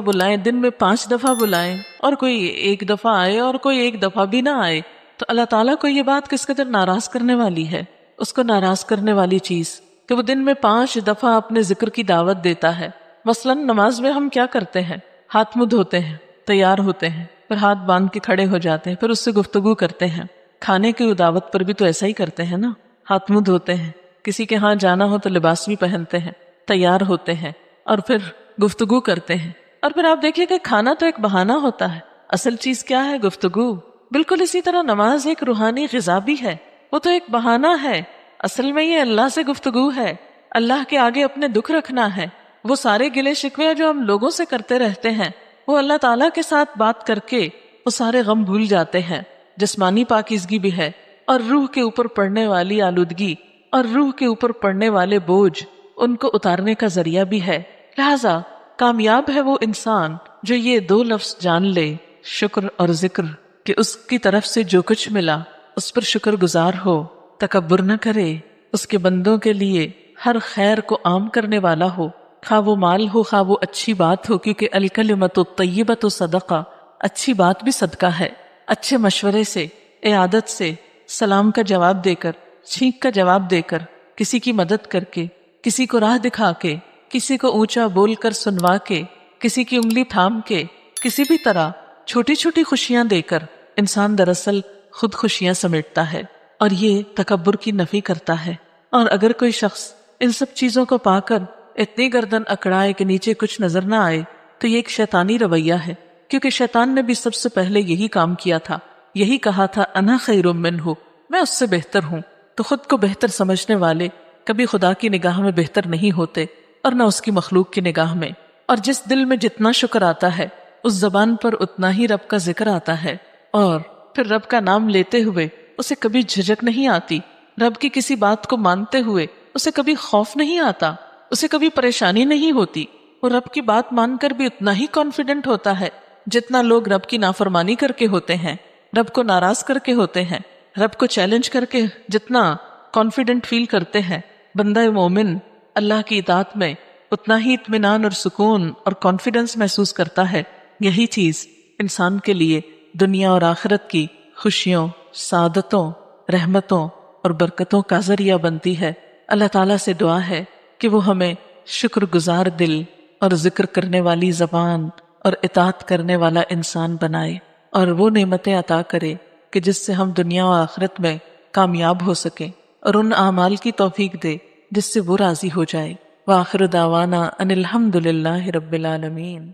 بلائیں، دن میں 5 دفعہ بلائیں، اور کوئی ایک دفعہ آئے اور کوئی ایک دفعہ بھی نہ آئے، تو اللہ تعالیٰ کو یہ بات کس قدر ناراض کرنے والی ہے. اس کو ناراض کرنے والی چیز کہ وہ دن میں 5 دفعہ اپنے ذکر کی دعوت دیتا ہے. مثلاً نماز میں ہم کیا کرتے ہیں؟ ہاتھ منہ دھوتے ہیں، تیار ہوتے ہیں، پھر ہاتھ باندھ کے کھڑے ہو جاتے ہیں، پھر اس سے گفتگو کرتے ہیں. کھانے کی دعوت پر بھی تو ایسا ہی کرتے ہیں نا، ہاتھ منہ دھوتے ہیں، کسی کے ہاں جانا ہو تو لباس بھی پہنتے ہیں، تیار ہوتے ہیں، اور پھر گفتگو کرتے ہیں. اور پھر آپ دیکھیے کہ کھانا تو ایک بہانہ ہوتا ہے، اصل چیز کیا ہے؟ گفتگو. بالکل اسی طرح نماز ایک روحانی غذا بھی ہے، وہ تو ایک بہانہ ہے، اصل میں یہ اللہ سے گفتگو ہے، اللہ کے آگے اپنے دکھ رکھنا ہے، وہ سارے گلے شکوے جو ہم لوگوں سے کرتے رہتے ہیں، وہ اللہ تعالیٰ کے ساتھ بات کر کے وہ سارے غم بھول جاتے ہیں۔ جسمانی پاکیزگی بھی ہے، اور روح کے اوپر پڑنے والی آلودگی اور روح کے اوپر پڑنے والے بوجھ ان کو اتارنے کا ذریعہ بھی ہے۔ لہذا کامیاب ہے وہ انسان جو یہ دو لفظ جان لے، شکر اور ذکر، کہ اس کی طرف سے جو کچھ ملا اس پر شکر گزار ہو، تکبر نہ کرے، اس کے بندوں کے لیے ہر خیر کو عام کرنے والا ہو، خواہ وہ مال ہو خواہ وہ اچھی بات ہو، کیونکہ الکلمۃ الطیبۃ صدقہ، اچھی بات بھی صدقہ ہے۔ اچھے مشورے سے، عیادت سے، سلام کا جواب دے کر، چھینک کا جواب دے کر، کسی کی مدد کر کے، کسی کو راہ دکھا کے، کسی کو اونچا بول کر سنوا کے، کسی کی انگلی تھام کے، کسی بھی طرح چھوٹی چھوٹی خوشیاں دے کر انسان دراصل خود خوشیاں سمیٹتا ہے، اور یہ تکبر کی نفی کرتا ہے۔ اور اگر کوئی شخص ان سب چیزوں کو پا کر اتنی گردن اکڑائے کہ نیچے کچھ نظر نہ آئے، تو یہ ایک شیطانی رویہ ہے، کیونکہ شیطان نے بھی سب سے پہلے یہی کام کیا تھا، یہی کہا تھا انا خیر منہ، میں اس سے بہتر ہوں۔ تو خود کو بہتر سمجھنے والے کبھی خدا کی نگاہ میں بہتر نہیں ہوتے، اور نہ اس کی مخلوق کی نگاہ میں۔ اور جس دل میں جتنا شکر آتا ہے اس زبان پر اتنا ہی رب کا ذکر آتا ہے، اور پھر رب کا نام لیتے ہوئے اسے کبھی جھجک نہیں آتی، رب کی کسی بات کو مانتے ہوئے اسے کبھی خوف نہیں آتا، اسے کبھی پریشانی نہیں ہوتی۔ وہ رب کی بات مان کر بھی اتنا ہی کانفیڈنٹ ہوتا ہے جتنا لوگ رب کی نافرمانی کر کے ہوتے ہیں، رب کو ناراض کر کے ہوتے ہیں، رب کو چیلنج کر کے جتنا کانفیڈنٹ فیل کرتے ہیں۔ بندہ مومن اللہ کی اطاعت میں اتنا ہی اطمینان اور سکون اور کانفیڈنس محسوس کرتا ہے۔ یہی چیز انسان کے لیے دنیا اور آخرت کی خوشیوں، سعادتوں، رحمتوں اور برکتوں کا ذریعہ بنتی ہے۔ اللہ تعالیٰ سے دعا ہے کہ وہ ہمیں شکر گزار دل اور ذکر کرنے والی زبان اور اطاعت کرنے والا انسان بنائے، اور وہ نعمتیں عطا کرے کہ جس سے ہم دنیا و آخرت میں کامیاب ہو سکیں، اور ان اعمال کی توفیق دے جس سے وہ راضی ہو جائے۔ وآخر دعوانا ان الحمد للہ رب العالمین۔